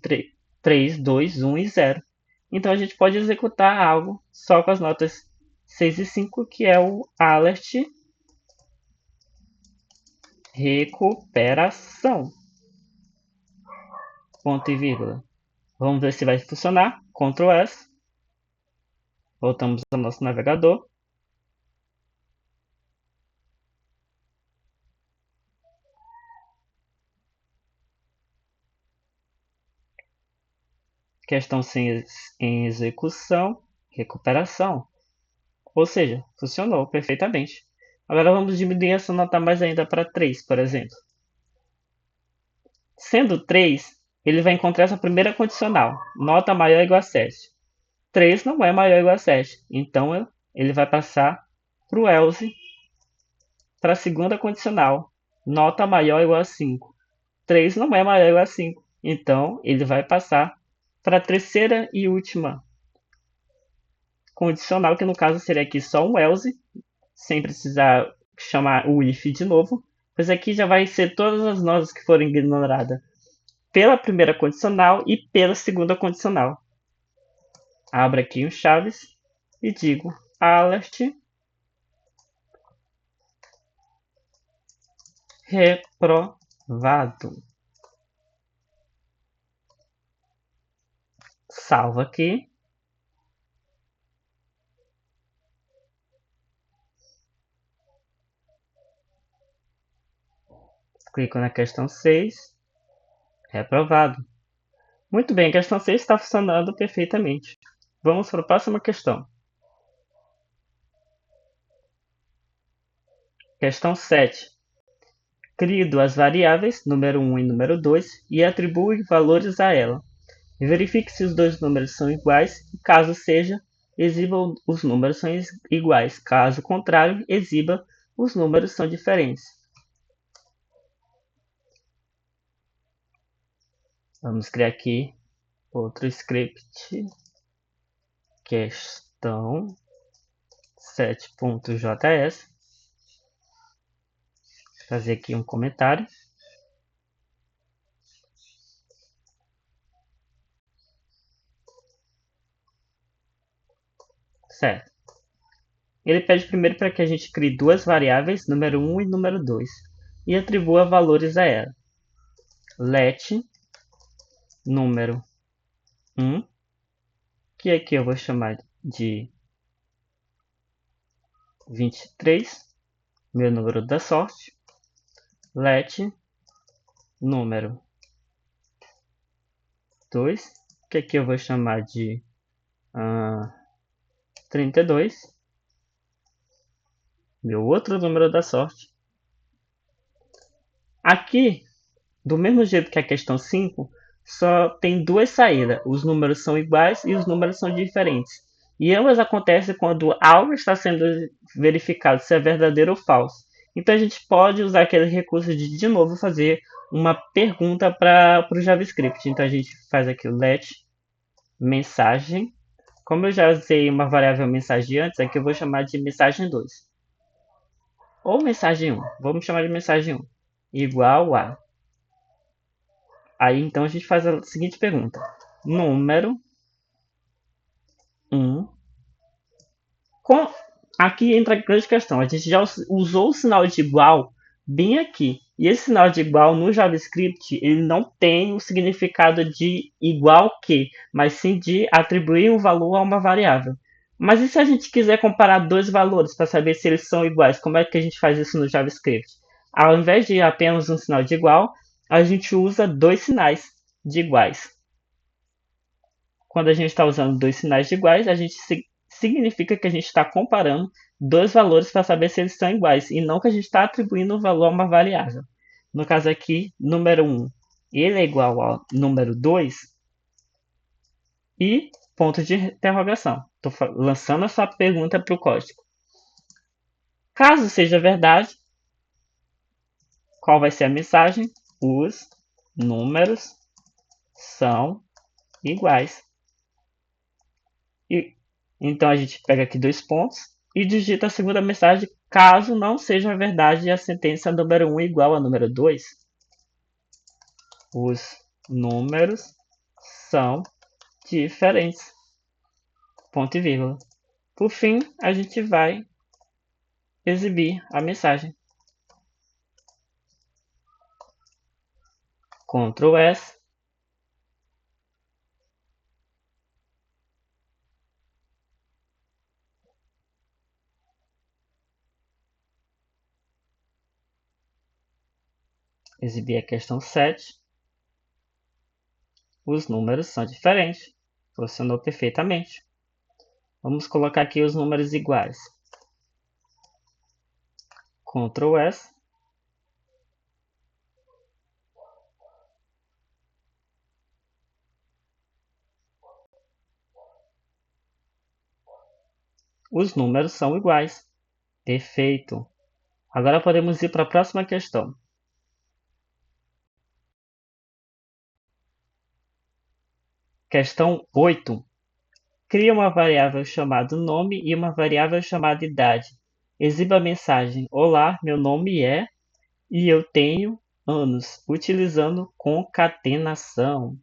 3, 2, 1 e 0. Então a gente pode executar algo só com as notas 6 e 5, que é o alert recuperação. Ponto e vírgula. Vamos ver se vai funcionar. Ctrl S. Voltamos ao nosso navegador. Questão em execução. Recuperação. Ou seja, funcionou perfeitamente. Agora vamos diminuir essa nota mais ainda para 3, por exemplo. Sendo 3, ele vai encontrar essa primeira condicional. Nota maior ou igual a 7. 3 não é maior ou igual a 7. Então ele vai passar para o else, para a segunda condicional. Nota maior ou igual a 5. 3 não é maior ou igual a 5. Então, ele vai passar para a terceira e última condicional, que no caso seria aqui só um else, sem precisar chamar o if de novo, pois aqui já vai ser todas as notas que forem ignoradas pela primeira condicional e pela segunda condicional. Abro aqui um chaves e digo alert reprovado. Salvo aqui. Clico na questão 6. Reprovado. Muito bem, a questão 6 está funcionando perfeitamente. Vamos para a próxima questão. Questão 7. Crie duas variáveis, número 1 e número 2, e atribui valores a ela. Verifique se os dois números são iguais e, caso seja, exiba os números são iguais. Caso contrário, exiba os números são diferentes. Vamos criar aqui outro script. Questão 7.js. Fazer aqui um comentário. Certo. Ele pede primeiro para que a gente crie duas variáveis, número 1 e número 2, e atribua valores a ela. Let número 1, que aqui eu vou chamar de 23, meu número da sorte. Let número 2, que aqui eu vou chamar de 32, meu outro número da sorte. Aqui, do mesmo jeito que a questão 5, só tem duas saídas. Os números são iguais e os números são diferentes. E ambas acontecem quando algo está sendo verificado se é verdadeiro ou falso. Então a gente pode usar aquele recurso de novo, fazer uma pergunta para o JavaScript. Então a gente faz aqui o let mensagem. Como eu já usei uma variável mensagem antes, aqui eu vou chamar de mensagem 2. Ou mensagem 1. Vamos chamar de mensagem 1. Igual a. Aí então a gente faz a seguinte pergunta. Número 1. Aqui entra a grande questão. A gente já usou o sinal de igual bem aqui. E esse sinal de igual no JavaScript, ele não tem o significado de igual que, mas sim de atribuir um valor a uma variável. Mas e se a gente quiser comparar dois valores para saber se eles são iguais? Como é que a gente faz isso no JavaScript? Ao invés de apenas um sinal de igual, a gente usa dois sinais de iguais. Quando a gente está usando dois sinais de iguais, a gente significa que a gente está comparando dois valores para saber se eles são iguais, e não que a gente está atribuindo um valor a uma variável. No caso aqui, número 1, ele é igual ao número 2 e ponto de interrogação. Estou lançando essa pergunta para o código. Caso seja verdade, qual vai ser a mensagem? Os números são iguais. E, então a gente pega aqui dois pontos e digita a segunda mensagem, caso não seja verdade a sentença número 1 igual a número 2. Os números são diferentes. Ponto e vírgula. Por fim, a gente vai exibir a mensagem. Ctrl S. Exibir a questão 7. Os números são diferentes. Funcionou perfeitamente. Vamos colocar aqui os números iguais. Ctrl S. Os números são iguais. Perfeito. Agora podemos ir para a próxima questão. Questão 8. Cria uma variável chamada nome e uma variável chamada idade. Exiba a mensagem: Olá, meu nome é e eu tenho anos, utilizando concatenação.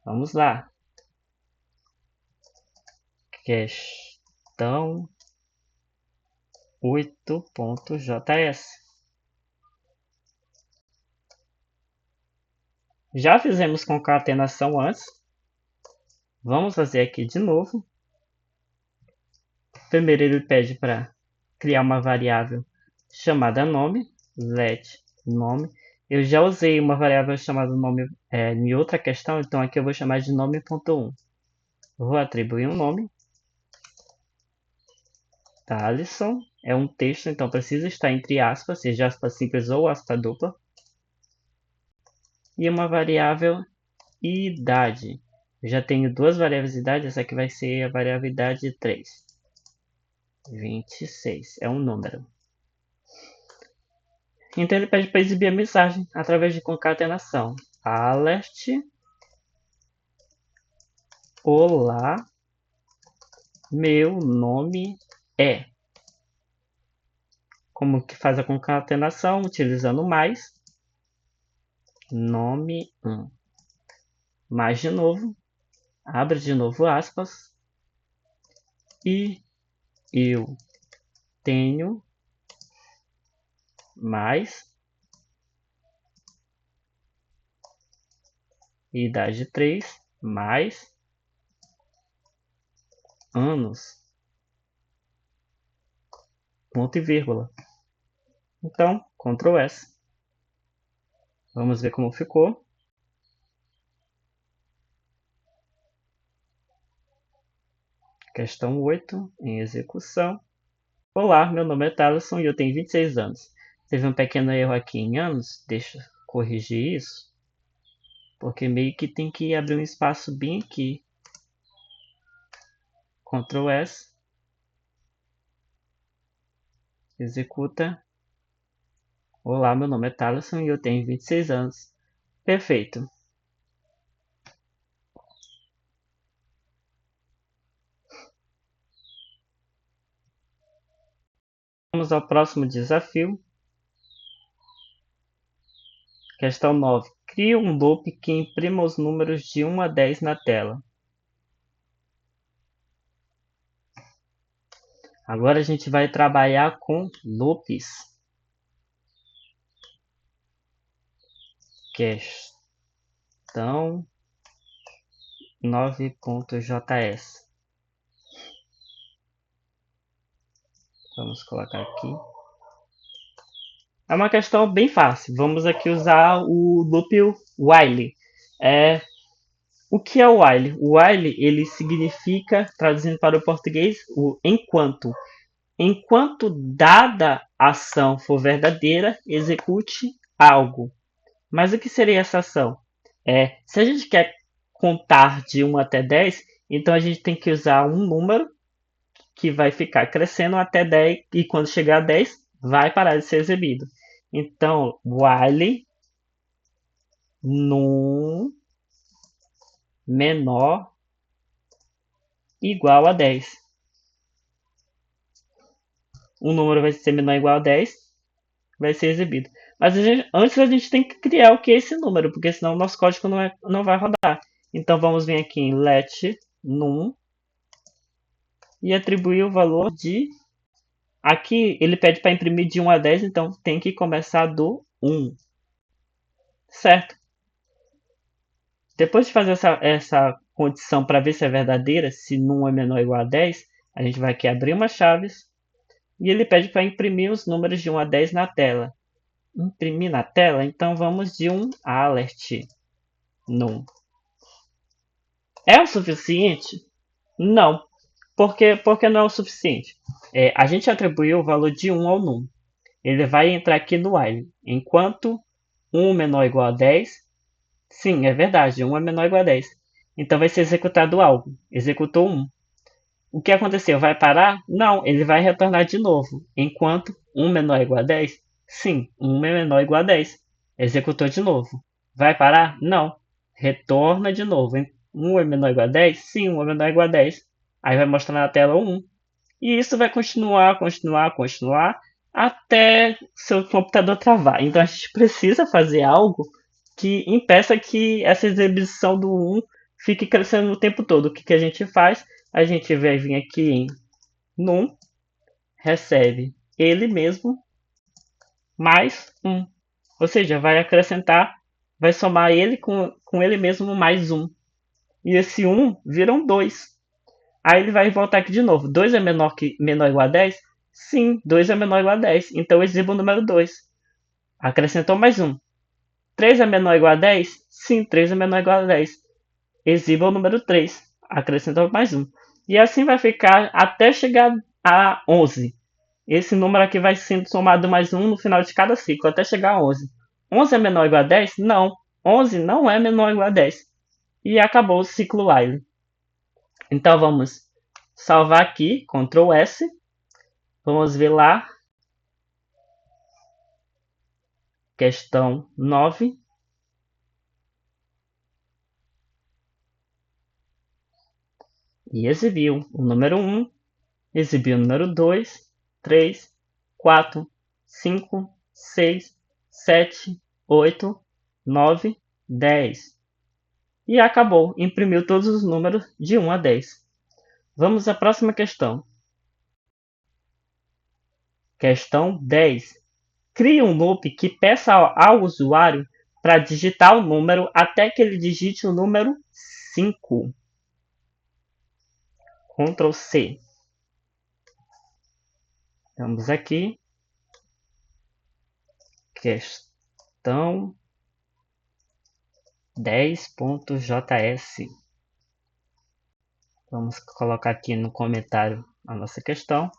Vamos lá. Questão 8.js. Já fizemos concatenação antes. Vamos fazer aqui de novo. Primeiro ele pede para criar uma variável chamada nome, let nome. Eu já usei uma variável chamada nome em outra questão, então aqui eu vou chamar de nome.1. Vou atribuir um nome. Thaleson é um texto, então precisa estar entre aspas, seja aspas simples ou aspas dupla. E uma variável idade. Eu já tenho duas variáveis de idade, essa aqui vai ser a variável idade 3. 26 é um número. Então ele pede para exibir a mensagem através de concatenação. Alert. Olá, meu nome é. Como que faz a concatenação? Utilizando mais. Nome 1. Mais de novo. Abre de novo aspas. E eu tenho mais idade 3 mais anos. Ponto e vírgula. Então, Ctrl S. Vamos ver como ficou. Questão 8, em execução. Olá, meu nome é Thaleson e eu tenho 26 anos. Teve um pequeno erro aqui em anos, deixa eu corrigir isso. Porque meio que tem que abrir um espaço bem aqui. Ctrl S. Executa. Olá, meu nome é Thaleson e eu tenho 26 anos. Perfeito. Vamos ao próximo desafio. Questão 9. Crie um loop que imprima os números de 1 a 10 na tela. Agora a gente vai trabalhar com loops. Questão 9.js. Vamos colocar aqui. É uma questão bem fácil. Vamos aqui usar o loop while. O que é o while? O while ele significa, traduzindo para o português, o enquanto. Enquanto dada ação for verdadeira, execute algo. Mas o que seria essa ação? Se a gente quer contar de 1 até 10, então a gente tem que usar um número que vai ficar crescendo até 10 e quando chegar a 10 vai parar de ser exibido. Então, while num menor igual a 10. Um número vai ser menor ou igual a 10, vai ser exibido. Mas antes a gente tem que criar o que é esse número, porque senão o nosso código não vai rodar. Então vamos vir aqui em let num e atribuir o valor de... Aqui ele pede para imprimir de 1 a 10, então tem que começar do 1. Certo? Depois de fazer essa condição para ver se é verdadeira, se num é menor ou igual a 10, a gente vai aqui abrir uma chaves e ele pede para imprimir os números de 1 a 10 na tela. Imprimir na tela, então vamos de um alert num. É o suficiente? Não. Porque não é o suficiente. A gente atribuiu o valor de 1 ao num. Ele vai entrar aqui no while. Enquanto 1 menor ou igual a 10, sim, é verdade, 1 é menor ou igual a 10. Então vai ser executado algo. Executou 1. O que aconteceu? Vai parar? Não, ele vai retornar de novo. Enquanto 1 menor ou igual a 10, sim, 1 é menor ou igual a 10. Executou de novo. Vai parar? Não. Retorna de novo. 1 é menor ou igual a 10? Sim, 1 é menor ou igual a 10. Aí vai mostrar na tela 1. E isso vai continuar, até seu computador travar. Então a gente precisa fazer algo que impeça que essa exibição do 1 fique crescendo o tempo todo. O que, que a gente faz? A gente vai vir aqui em num, recebe ele mesmo mais 1. Ou seja, vai acrescentar, vai somar ele com ele mesmo mais 1. E esse 1 vira um 2. Aí ele vai voltar aqui de novo. 2 é menor ou igual a 10? Sim, 2 é menor ou igual a 10. Então exiba o número 2. Acrescentou mais 1. 3 é menor ou igual a 10? Sim, 3 é menor ou igual a 10. Exiba o número 3. Acrescentou mais 1. E assim vai ficar até chegar a 11. Esse número aqui vai sendo somado mais 1 no final de cada ciclo, até chegar a 11. 11 é menor ou igual a 10? Não. 11 não é menor ou igual a 10. E acabou o ciclo while. Então vamos salvar aqui, Ctrl S. Vamos ver lá, questão 9. E exibiu o número 1, exibiu o número 2, 3, 4, 5, 6, 7, 8, 9, 10. E acabou, imprimiu todos os números de 1 a 10. Vamos à próxima questão. Questão 10. Crie um loop que peça ao usuário para digitar o número até que ele digite o número 5. Ctrl C. Vamos aqui. Questão 10.js. Vamos colocar aqui no comentário a nossa questão.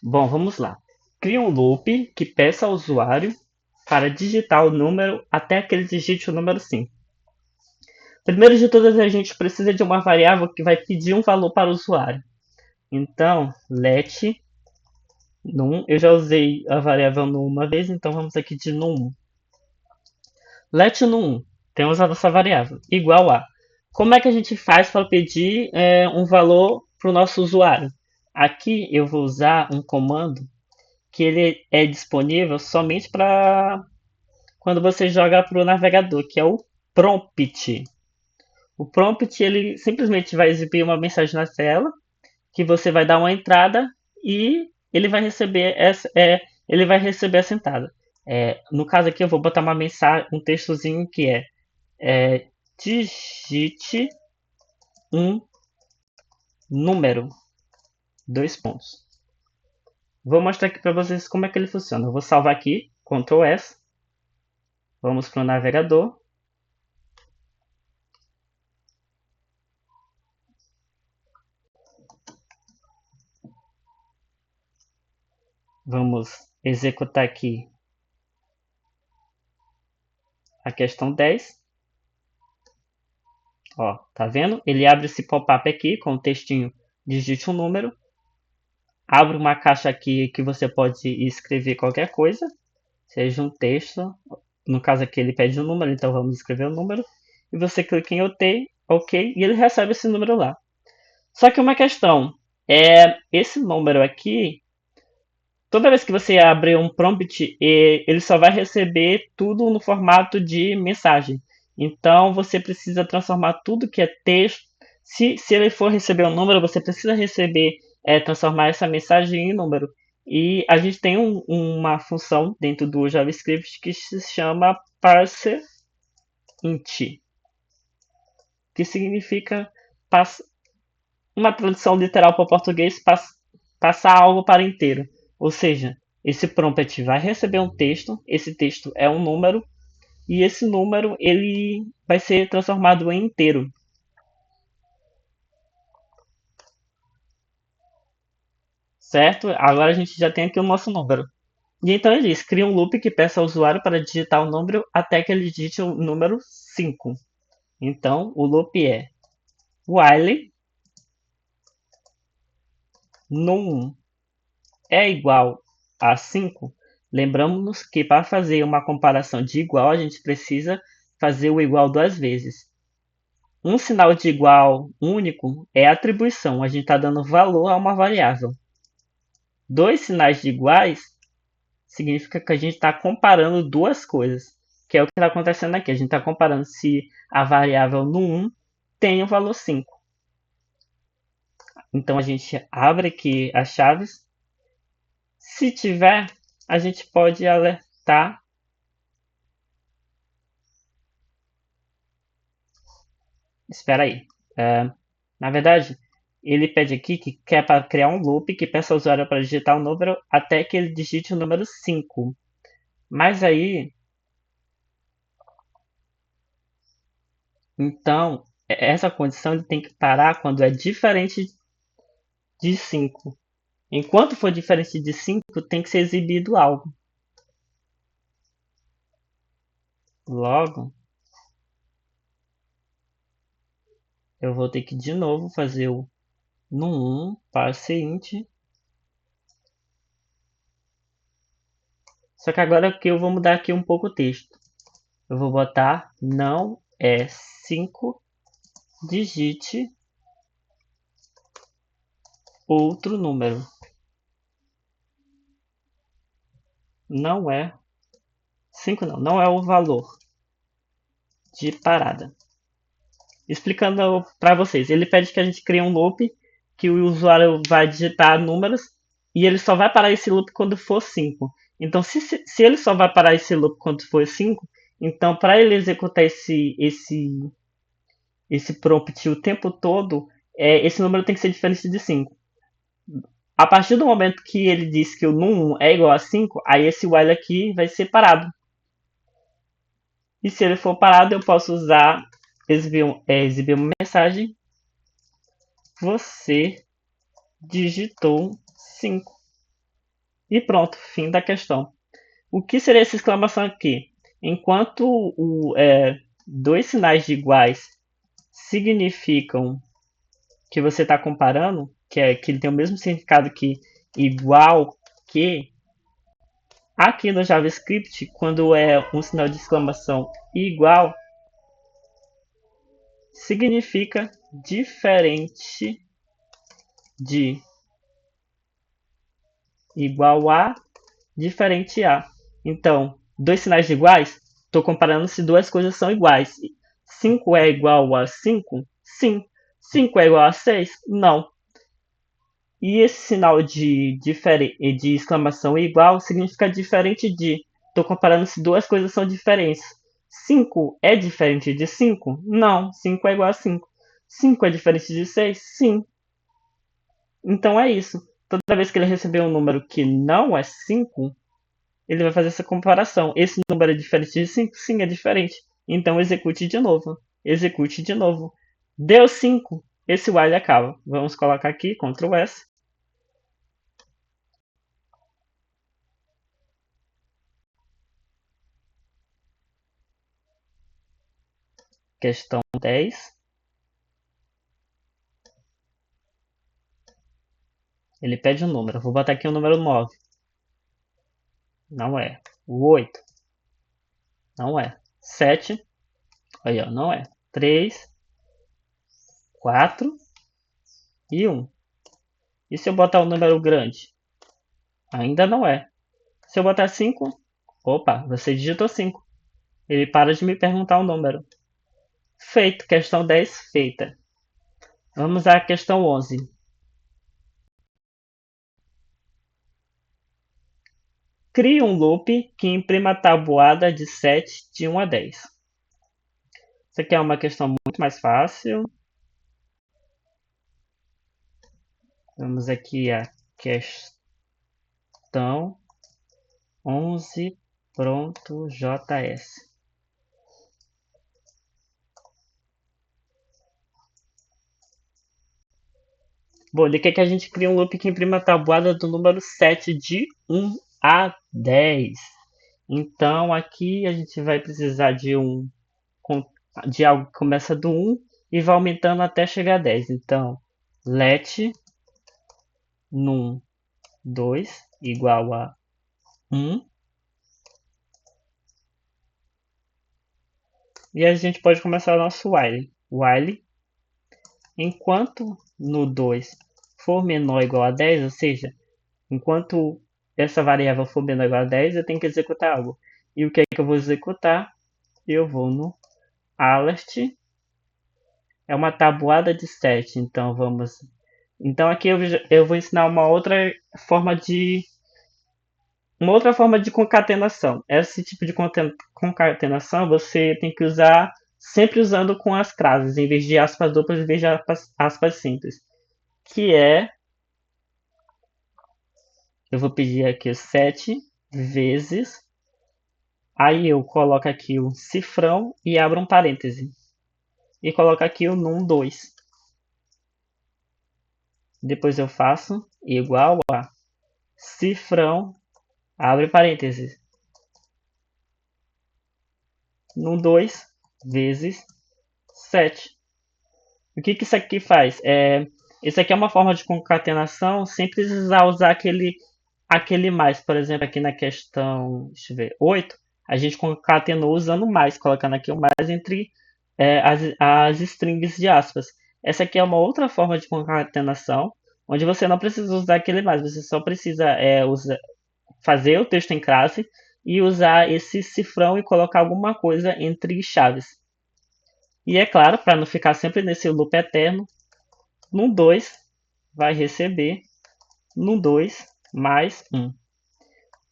Bom, vamos lá. Crie um loop que peça ao usuário para digitar o número até que ele digite o número 5. Primeiro de tudo, a gente precisa de uma variável que vai pedir um valor para o usuário. Então, let num, eu já usei a variável num uma vez, então vamos aqui de num. Let num, temos a nossa variável, igual a. Como é que a gente faz para pedir um valor para o nosso usuário? Aqui eu vou usar um comando que ele é disponível somente para quando você joga para o navegador, que é o prompt. O prompt ele simplesmente vai exibir uma mensagem na tela que você vai dar uma entrada e ele vai receber essa entrada. No caso aqui eu vou botar uma mensagem, um textozinho que digite um número, dois pontos. Vou mostrar aqui para vocês como é que ele funciona. Eu vou salvar aqui, Ctrl S, vamos para o navegador. Vamos executar aqui a questão 10. Ó, tá vendo? Ele abre esse pop-up aqui com o textinho digite um número. Abre uma caixa aqui que você pode escrever qualquer coisa, seja um texto. No caso aqui ele pede um número, então vamos escrever o número. E você clica em OK, e ele recebe esse número lá. Só que uma questão, esse número aqui, toda vez que você abrir um prompt, ele só vai receber tudo no formato de mensagem. Então você precisa transformar tudo que é texto. Se ele for receber um número, você precisa transformar essa mensagem em número. E a gente tem uma função dentro do JavaScript que se chama parseInt, que significa uma tradução literal para o português, passar algo para inteiro. Ou seja, esse prompt vai receber um texto, esse texto é um número, e esse número ele vai ser transformado em inteiro. Certo? Agora a gente já tem aqui o nosso número. E então ele diz, cria um loop que peça ao usuário para digitar o número até que ele digite o número 5. Então o loop é while num é igual a 5, Lembramos que para fazer uma comparação de igual, a gente precisa fazer o igual duas vezes. Um sinal de igual único é atribuição, a gente está dando valor a uma variável. Dois sinais de iguais significa que a gente está comparando duas coisas, que é o que está acontecendo aqui. A gente está comparando se a variável no 1 tem o valor 5. Então a gente abre aqui as chaves. Se tiver, a gente pode alertar. Espera aí. Na verdade, ele pede aqui que quer para criar um loop que peça ao usuário para digitar o número até que ele digite o número 5. Mas aí, então, essa condição ele tem que parar quando é diferente de 5. Enquanto for diferente de 5, tem que ser exibido algo. Logo, eu vou ter que de novo fazer o no 1 parse int. Só que agora aqui eu vou mudar aqui um pouco o texto. Eu vou botar não é 5, digite outro número. Não é 5 não é o valor de parada. Explicando para vocês, ele pede que a gente crie um loop que o usuário vai digitar números e ele só vai parar esse loop quando for 5. Então, se ele só vai parar esse loop quando for 5, então para ele executar esse prompt o tempo todo, esse número tem que ser diferente de 5. A partir do momento que ele diz que o num é igual a 5, aí esse while aqui vai ser parado. E se ele for parado, eu posso usar, exibir uma mensagem. Você digitou 5. E pronto, fim da questão. O que seria essa exclamação aqui? Enquanto dois sinais de iguais significam que você está comparando, que ele tem o mesmo significado que igual que, aqui no JavaScript, quando é um sinal de exclamação igual, significa diferente de, igual a, diferente a. Então, dois sinais de iguais, estou comparando se duas coisas são iguais. 5 é igual a 5? Sim. 5 é igual a 6? Não. E esse sinal de exclamação igual significa diferente de. Estou comparando se duas coisas são diferentes. 5 é diferente de 5? Não. 5 é igual a 5. 5 é diferente de 6? Sim. Então é isso. Toda vez que ele receber um número que não é 5, ele vai fazer essa comparação. Esse número é diferente de 5? Sim, é diferente. Então execute de novo. Execute de novo. Deu 5. Esse while acaba. Vamos colocar aqui, Ctrl S. Questão 10. Ele pede um número. Vou botar aqui o número 9. Não é. O 8. Não é. 7. Aí, ó, não é. 3, 4 e 1. E se eu botar um número grande? Ainda não é. Se eu botar 5, opa, você digitou 5. Ele para de me perguntar o número. Feito. Questão 10 feita. Vamos à questão 11. Crie um loop que imprima a tabuada de 7 de 1 a 10. Isso aqui é uma questão muito mais fácil. Vamos aqui à questão 11.js. Bom, ele quer que a gente crie um loop que imprima a tabuada do número 7 de 1 a 10. Então aqui a gente vai precisar de algo que começa do 1 e vai aumentando até chegar a 10. Então, let num 2 igual a 1. E a gente pode começar o nosso while. While, enquanto no 2 for menor ou igual a 10, ou seja, enquanto essa variável for menor ou igual a 10, eu tenho que executar algo. E o que é que eu vou executar? Eu vou no alert, é uma tabuada de 7, então vamos... Então aqui eu vou ensinar uma outra forma de concatenação. Esse tipo de concatenação você tem que usar sempre usando com as classes, em vez de aspas duplas, em vez de aspas simples. Que é, eu vou pedir aqui o 7 vezes, aí eu coloco aqui o cifrão e abro um parêntese. E coloco aqui o num2. Depois eu faço igual a cifrão, abre parênteses, num2 vezes 7. O que, que isso aqui faz? Isso aqui é uma forma de concatenação sem precisar usar aquele mais. Por exemplo, aqui na questão, deixa eu ver, 8, a gente concatenou usando mais, colocando aqui o mais entre as strings de aspas. Essa aqui é uma outra forma de concatenação, onde você não precisa usar aquele mais, você só precisa fazer o texto em classe e usar esse cifrão e colocar alguma coisa entre chaves. E é claro, para não ficar sempre nesse loop eterno, no 2 vai receber no 2 mais 1.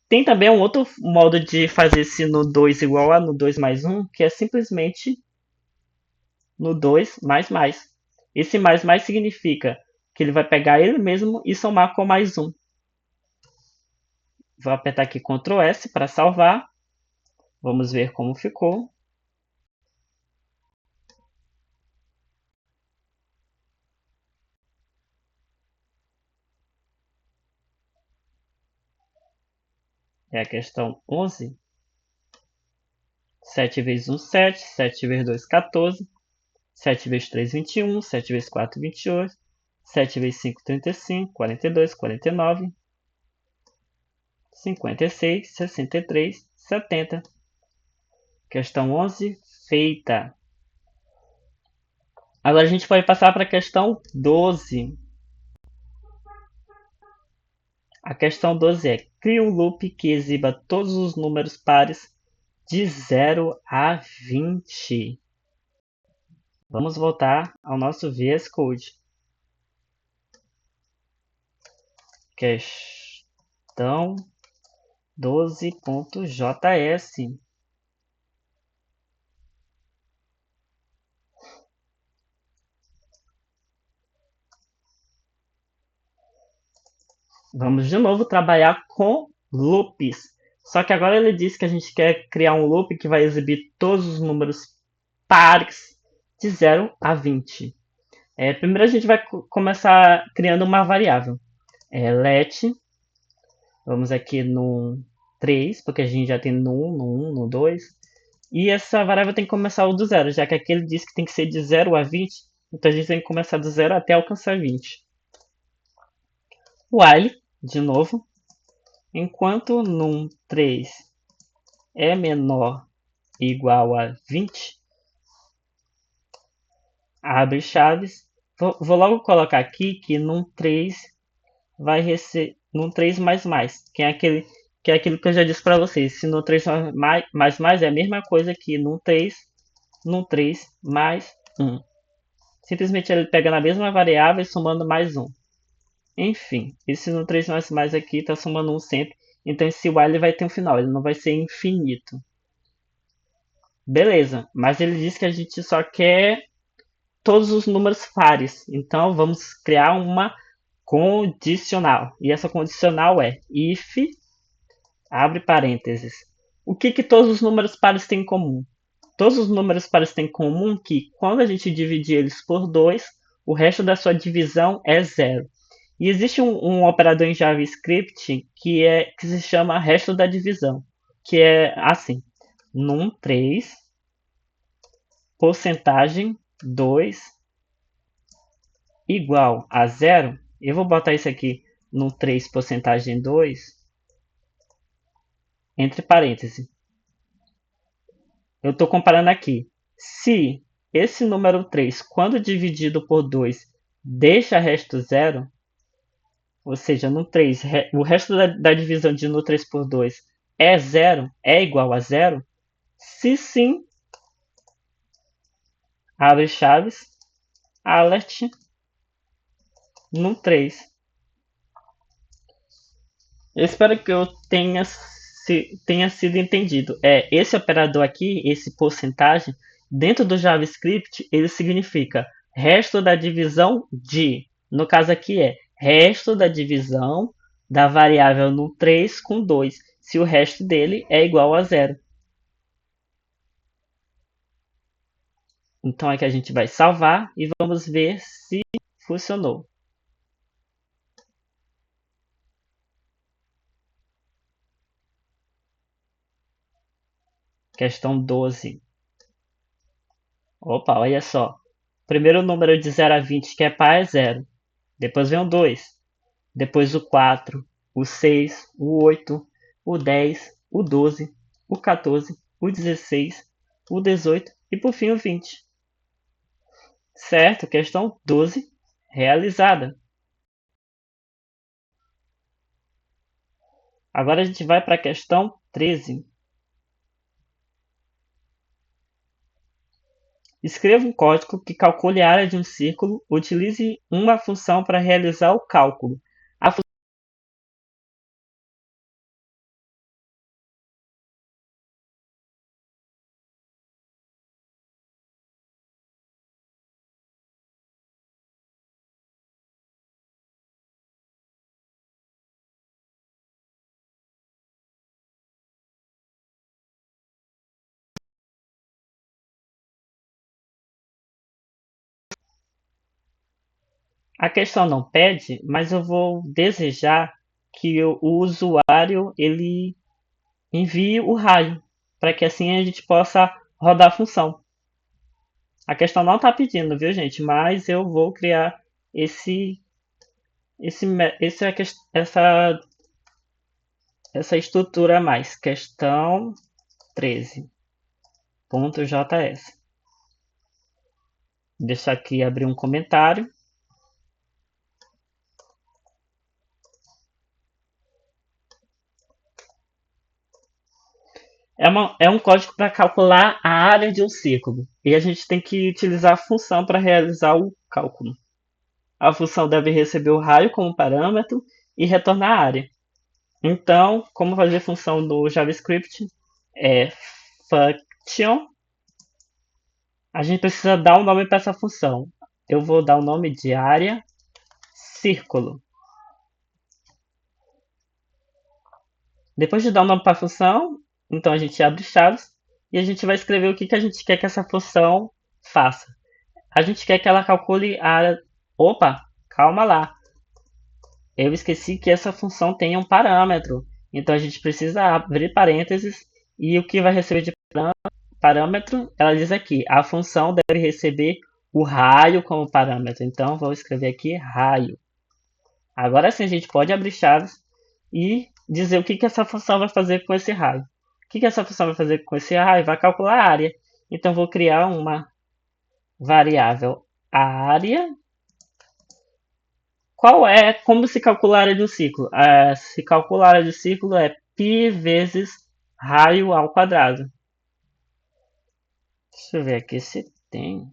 Tem também um outro modo de fazer esse no 2 igual a no 2 mais 1, que é simplesmente no 2 mais mais. Esse mais mais significa que ele vai pegar ele mesmo e somar com mais 1. Vou apertar aqui Ctrl S para salvar. Vamos ver como ficou. É a questão 11. 7 vezes 1, 7. 7 vezes 2, 14. 7 vezes 3, 21. 7 vezes 4, 28. 7 vezes 5, 35. 42, 49. 56, 63, 70. Questão 11, feita. Agora a gente pode passar para a questão 12. A questão 12 é: crie um loop que exiba todos os números pares de 0 a 20. Vamos voltar ao nosso VS Code. Questão 12.js. Vamos de novo trabalhar com loops. Só que agora ele diz que a gente quer criar um loop que vai exibir todos os números pares de 0 a 20. Primeiro a gente vai começar criando uma variável. Let, vamos aqui no 3, porque a gente já tem no 1, no 2. E essa variável tem que começar do zero, já que aqui ele diz que tem que ser de 0 a 20. Então a gente tem que começar do zero até alcançar 20. While, de novo, enquanto num3 é menor ou igual a 20, abre chaves. Vou logo colocar aqui que num3 vai receber num3 mais mais, que é aquilo que eu já disse para vocês. Se num3 mais é a mesma coisa que num3 mais 1. Simplesmente ele pega na mesma variável e somando mais 1. Enfim, esse num3 mais aqui está somando 1 sempre. Então esse while vai ter um final, ele não vai ser infinito. Beleza, mas ele diz que a gente só quer todos os números pares. Então vamos criar uma condicional. E essa condicional é if, abre parênteses. O que todos os números pares têm em comum? Todos os números pares têm em comum que quando a gente dividir eles por 2, o resto da sua divisão é zero. E existe um operador em JavaScript que se chama resto da divisão, que é assim: num3 porcentagem 2 igual a zero. Eu vou botar isso aqui no 3 porcentagem 2 entre parênteses. Eu estou comparando aqui Se esse número 3, quando dividido por 2, deixa resto zero, ou seja, no 3, o resto da divisão de no 3 por 2 é zero, é igual a zero, se sim, abre chaves, alert, no 3. Eu espero que eu tenha sido entendido. Esse operador aqui, esse porcentagem, dentro do JavaScript, ele significa resto da divisão de. No caso aqui resto da divisão da variável no 3 com 2, se o resto dele é igual a zero. Então aqui a gente vai salvar e vamos ver se funcionou. Questão 12. Opa, olha só. Primeiro número de 0 a 20 que é par é 0. Depois vem o 2. Depois o 4, o 6, o 8, o 10, o 12, o 14, o 16, o 18 e por fim o 20. Certo? Questão 12 realizada. Agora a gente vai para a questão 13. Escreva um código que calcule a área de um círculo. Utilize uma função para realizar o cálculo. A A questão não pede, mas eu vou desejar que o usuário ele envie o raio, para que assim a gente possa rodar a função. A questão não está pedindo, viu, gente? Mas eu vou criar esse, esse essa estrutura a mais. Questão 13.js. Deixa aqui abrir um comentário. É um código para calcular a área de um círculo. E a gente tem que utilizar a função para realizar o cálculo. A função deve receber o raio como parâmetro e retornar a área. Então, como fazer função no JavaScript? É function. A gente precisa dar um nome para essa função. Eu vou dar o nome de área círculo. Depois de dar o nome para a função, então a gente abre chaves e a gente vai escrever o que a gente quer que essa função faça. A gente quer que ela calcule a área. Opa, calma lá. Eu esqueci que essa função tem um parâmetro. Então a gente precisa abrir parênteses e o que vai receber de parâmetro, ela diz aqui, a função deve receber o raio como parâmetro. Então vou escrever aqui raio. Agora sim a gente pode abrir chaves e dizer o que essa função vai fazer com esse raio. O que essa função vai fazer com esse raio? Vai calcular a área. Então vou criar uma variável área. Como se calcula a área de um ciclo? Se calcula a área de ciclo é π vezes raio ao quadrado. Deixa eu ver aqui se tem.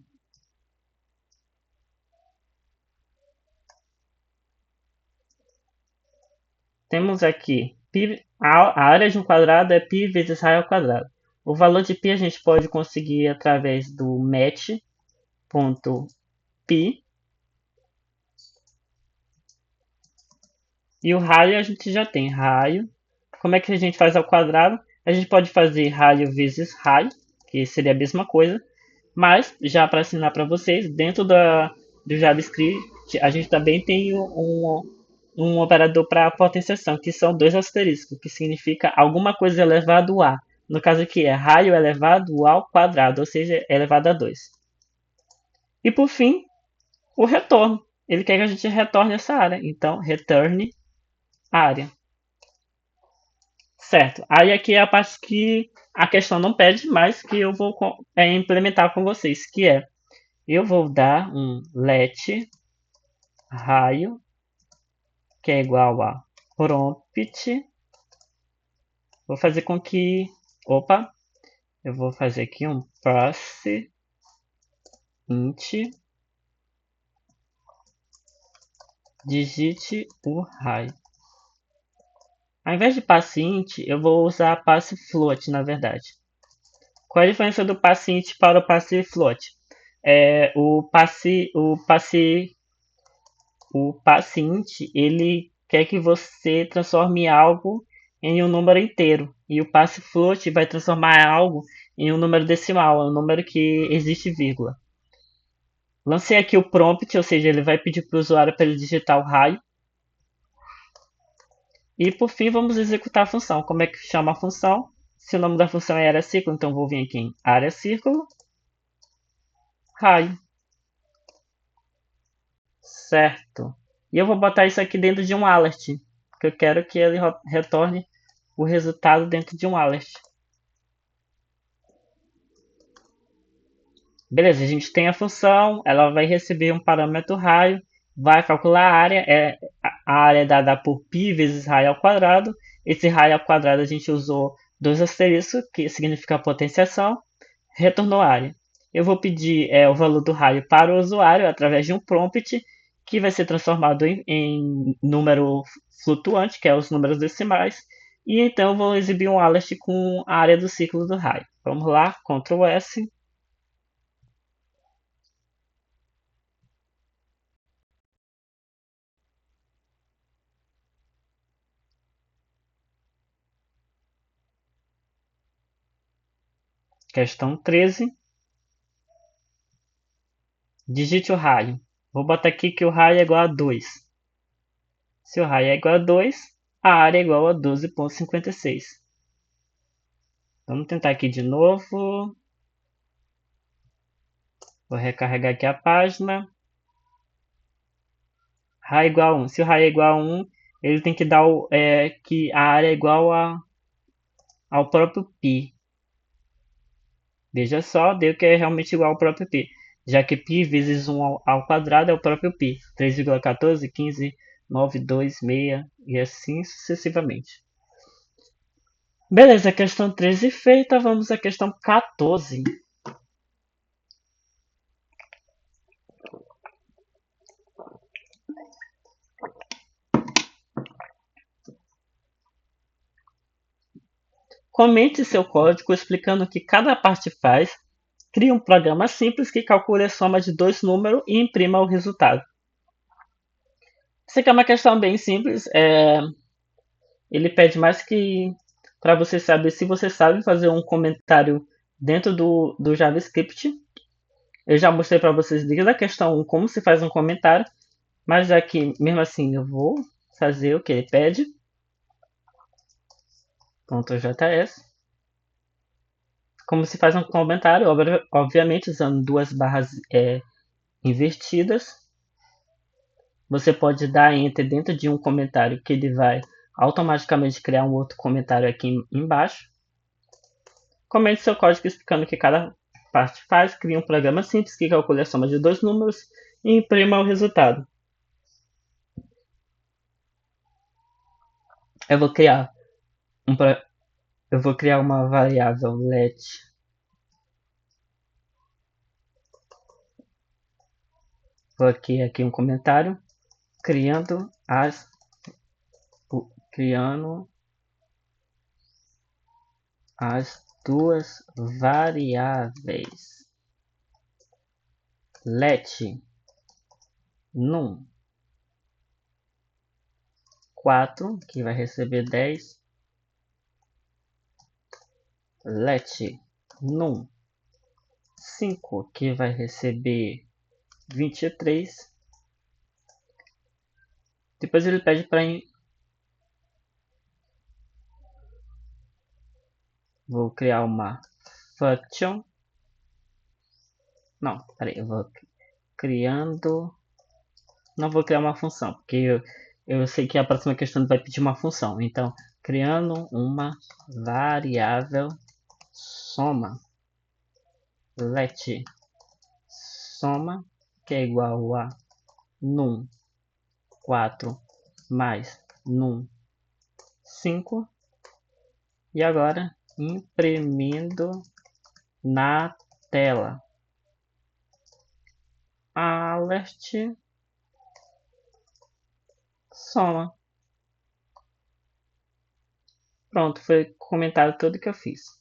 Temos aqui a área de um quadrado é π vezes raio ao quadrado. O valor de π a gente pode conseguir através do match.π. E o raio a gente já tem raio. Como é que a gente faz ao quadrado? A gente pode fazer raio vezes raio, que seria a mesma coisa. Mas, já para ensinar para vocês, dentro do JavaScript, a gente também tem um operador para potenciação, que são dois asteriscos, que significa alguma coisa elevado a. No caso aqui é raio elevado ao quadrado, ou seja, elevado a 2. E por fim, o retorno. Ele quer que a gente retorne essa área. Então, return área. Certo. Aí aqui é a parte que a questão não pede, mas que eu vou implementar com vocês, que é, eu vou dar um let raio, que é igual a prompt, vou fazer com que, opa, eu vou fazer aqui um parse int, digite o raio. Ao invés de passe int, eu vou usar passe float, na verdade. Qual é a diferença do passe int para o passe float? O passe int, ele quer que você transforme algo em um número inteiro. E o passe float vai transformar algo em um número decimal, um número que existe vírgula. Lancei aqui o prompt, ou seja, ele vai pedir para o usuário para ele digitar o raio. E por fim, vamos executar a função. Como é que chama a função? Se o nome da função é área círculo, então vou vir aqui em área círculo, raio. Certo. E eu vou botar isso aqui dentro de um alert, porque eu quero que ele retorne o resultado dentro de um alert. Beleza, a gente tem a função, ela vai receber um parâmetro raio, vai calcular a área, a área é dada por π vezes raio ao quadrado. Esse raio ao quadrado a gente usou dois asteriscos, que significa potenciação, retornou a área. Eu vou pedir o valor do raio para o usuário através de um prompt, que vai ser transformado em número flutuante, que é os números decimais, e então eu vou exibir um alert com a área do ciclo do raio. Vamos lá, Ctrl S. Questão 13. Digite o raio. Vou botar aqui que o raio é igual a 2. Se o raio é igual a 2, a área é igual a 12,56. Vamos tentar aqui de novo. Vou recarregar aqui a página. Raio é igual a 1. Se o raio é igual a 1, ele tem que dar que a área é igual ao próprio π. Veja só, deu que é realmente igual ao próprio π, já que π vezes 1 ao quadrado é o próprio π. 3,14, 15, 9, 2, 6 e assim sucessivamente. Beleza, questão 13 feita, vamos à questão 14. Comente seu código explicando o que cada parte faz. Crie um programa simples que calcule a soma de dois números e imprima o resultado. Isso aqui é uma questão bem simples. Ele pede mais que para você saber se você sabe fazer um comentário dentro do JavaScript. Eu já mostrei para vocês desde a questão 1 como se faz um comentário, mas aqui mesmo assim eu vou fazer o que ele pede. .js. Como se faz um comentário, obviamente usando duas barras invertidas. Você pode dar enter dentro de um comentário que ele vai automaticamente criar um outro comentário aqui embaixo. Comente seu código explicando o que cada parte faz, crie um programa simples que calcule a soma de dois números e imprima o resultado. Eu vou criar uma variável let vou aqui um comentário criando as duas variáveis let num 4, que vai receber 10, let num 5, que vai receber 23. Depois ele pede para vou criar uma function. Não, peraí, eu vou criando. Não vou criar uma função, porque eu sei que a próxima questão vai pedir uma função. Então, criando uma variável soma let soma, que é igual a num 4 mais num 5. E agora imprimindo na tela. Alert soma. Pronto, foi comentado tudo que eu fiz.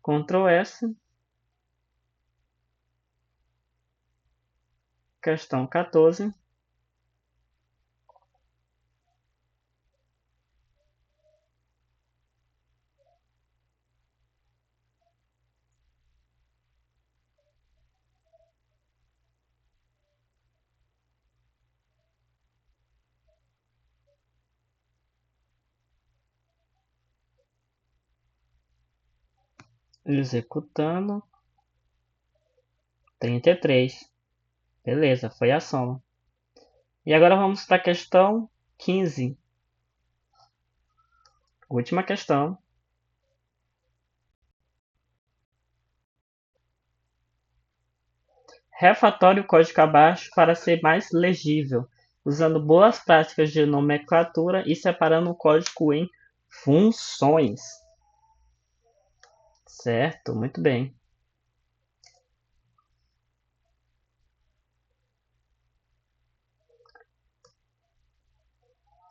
Ctrl S. Questão 14. Executando. 33. Beleza, foi a soma. E agora vamos para a questão 15. Última questão. Refatório o código abaixo para ser mais legível, usando boas práticas de nomenclatura e separando o código em funções. Certo, muito bem.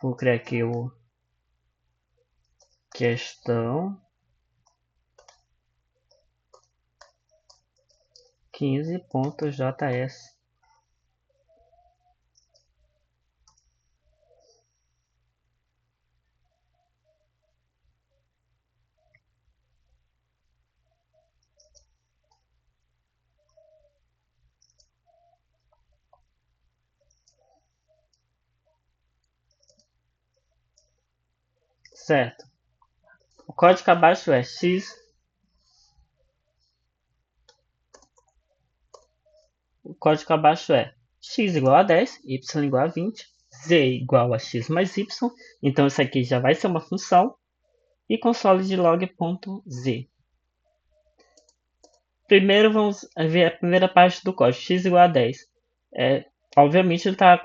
Vou criar aqui o questão 15.js. Certo. O código abaixo é x. O código abaixo é x igual a 10, y igual a 20, z igual a x mais y. Então isso aqui já vai ser uma função. E console de log.z. Primeiro vamos ver a primeira parte do código, x igual a 10. Obviamente ele está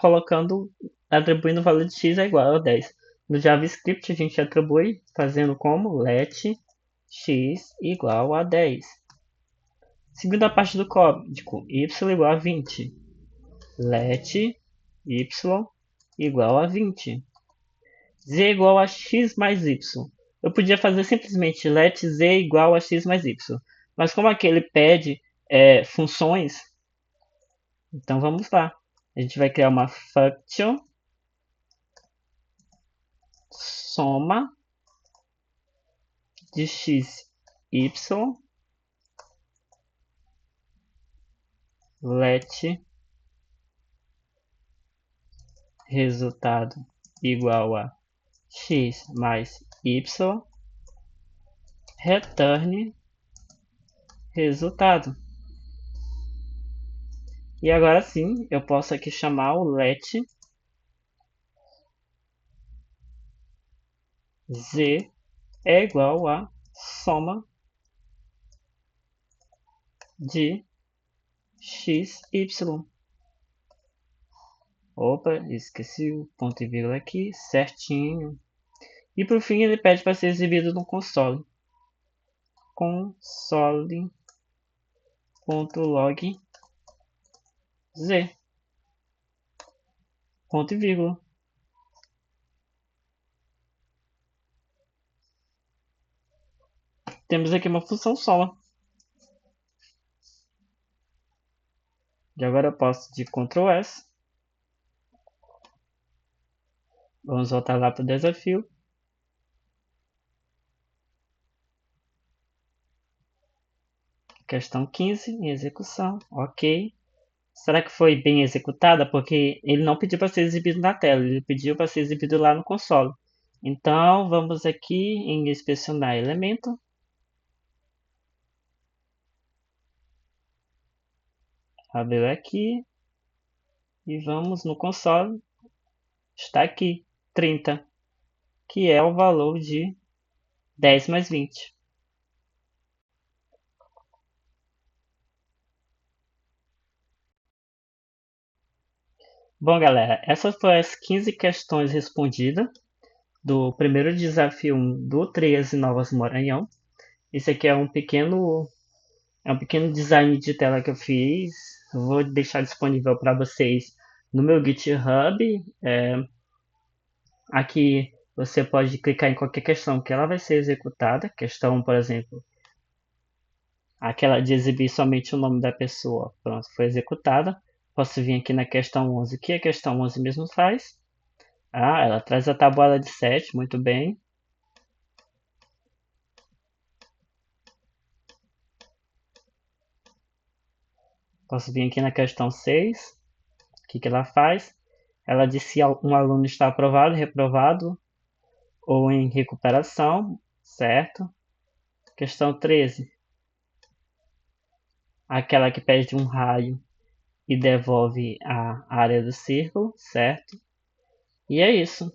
atribuindo o valor de x é igual a 10. No JavaScript a gente atribui fazendo como let x igual a 10. Segunda parte do código, y igual a 20. Let y igual a 20. Z igual a x mais y. Eu podia fazer simplesmente let z igual a x mais y. Mas como aqui ele pede funções, então vamos lá. A gente vai criar uma function soma de x, y, let resultado igual a x mais y, return resultado. E agora sim, eu posso aqui chamar o let z é igual a soma de x, y. Opa, esqueci o ponto e vírgula aqui, certinho. E por fim ele pede para ser exibido no console. Console.log z. Ponto e vírgula. Temos aqui uma função soma. E agora eu posso de Ctrl S. Vamos voltar lá para o desafio. Questão 15 em execução. Ok. Será que foi bem executada? Porque ele não pediu para ser exibido na tela, ele pediu para ser exibido lá no console. Então vamos aqui em inspecionar elemento. Abrir aqui. E vamos no console. Está aqui, 30, que é o valor de 10 mais 20. Bom, galera, essas foram as 15 questões respondidas do primeiro desafio 1 do 13 Novas Maranhão. Esse aqui é um pequeno design de tela que eu fiz. Eu vou deixar disponível para vocês no meu GitHub. Aqui você pode clicar em qualquer questão que ela vai ser executada. Questão, por exemplo, aquela de exibir somente o nome da pessoa. Pronto, foi executada. Posso vir aqui na questão 11. O que a questão 11 mesmo faz? Ah, ela traz a tabuada de 7, muito bem. Posso vir aqui na questão 6. O que ela faz? Ela diz se um aluno está aprovado, reprovado ou em recuperação, certo? Questão 13. Aquela que pede um raio e devolve a área do círculo, certo? E é isso.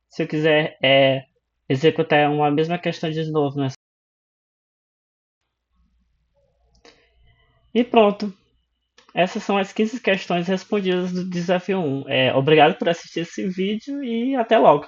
Se eu quiser executar uma mesma questão de novo, né? E pronto. Essas são as 15 questões respondidas do desafio 1. Obrigado por assistir esse vídeo e até logo.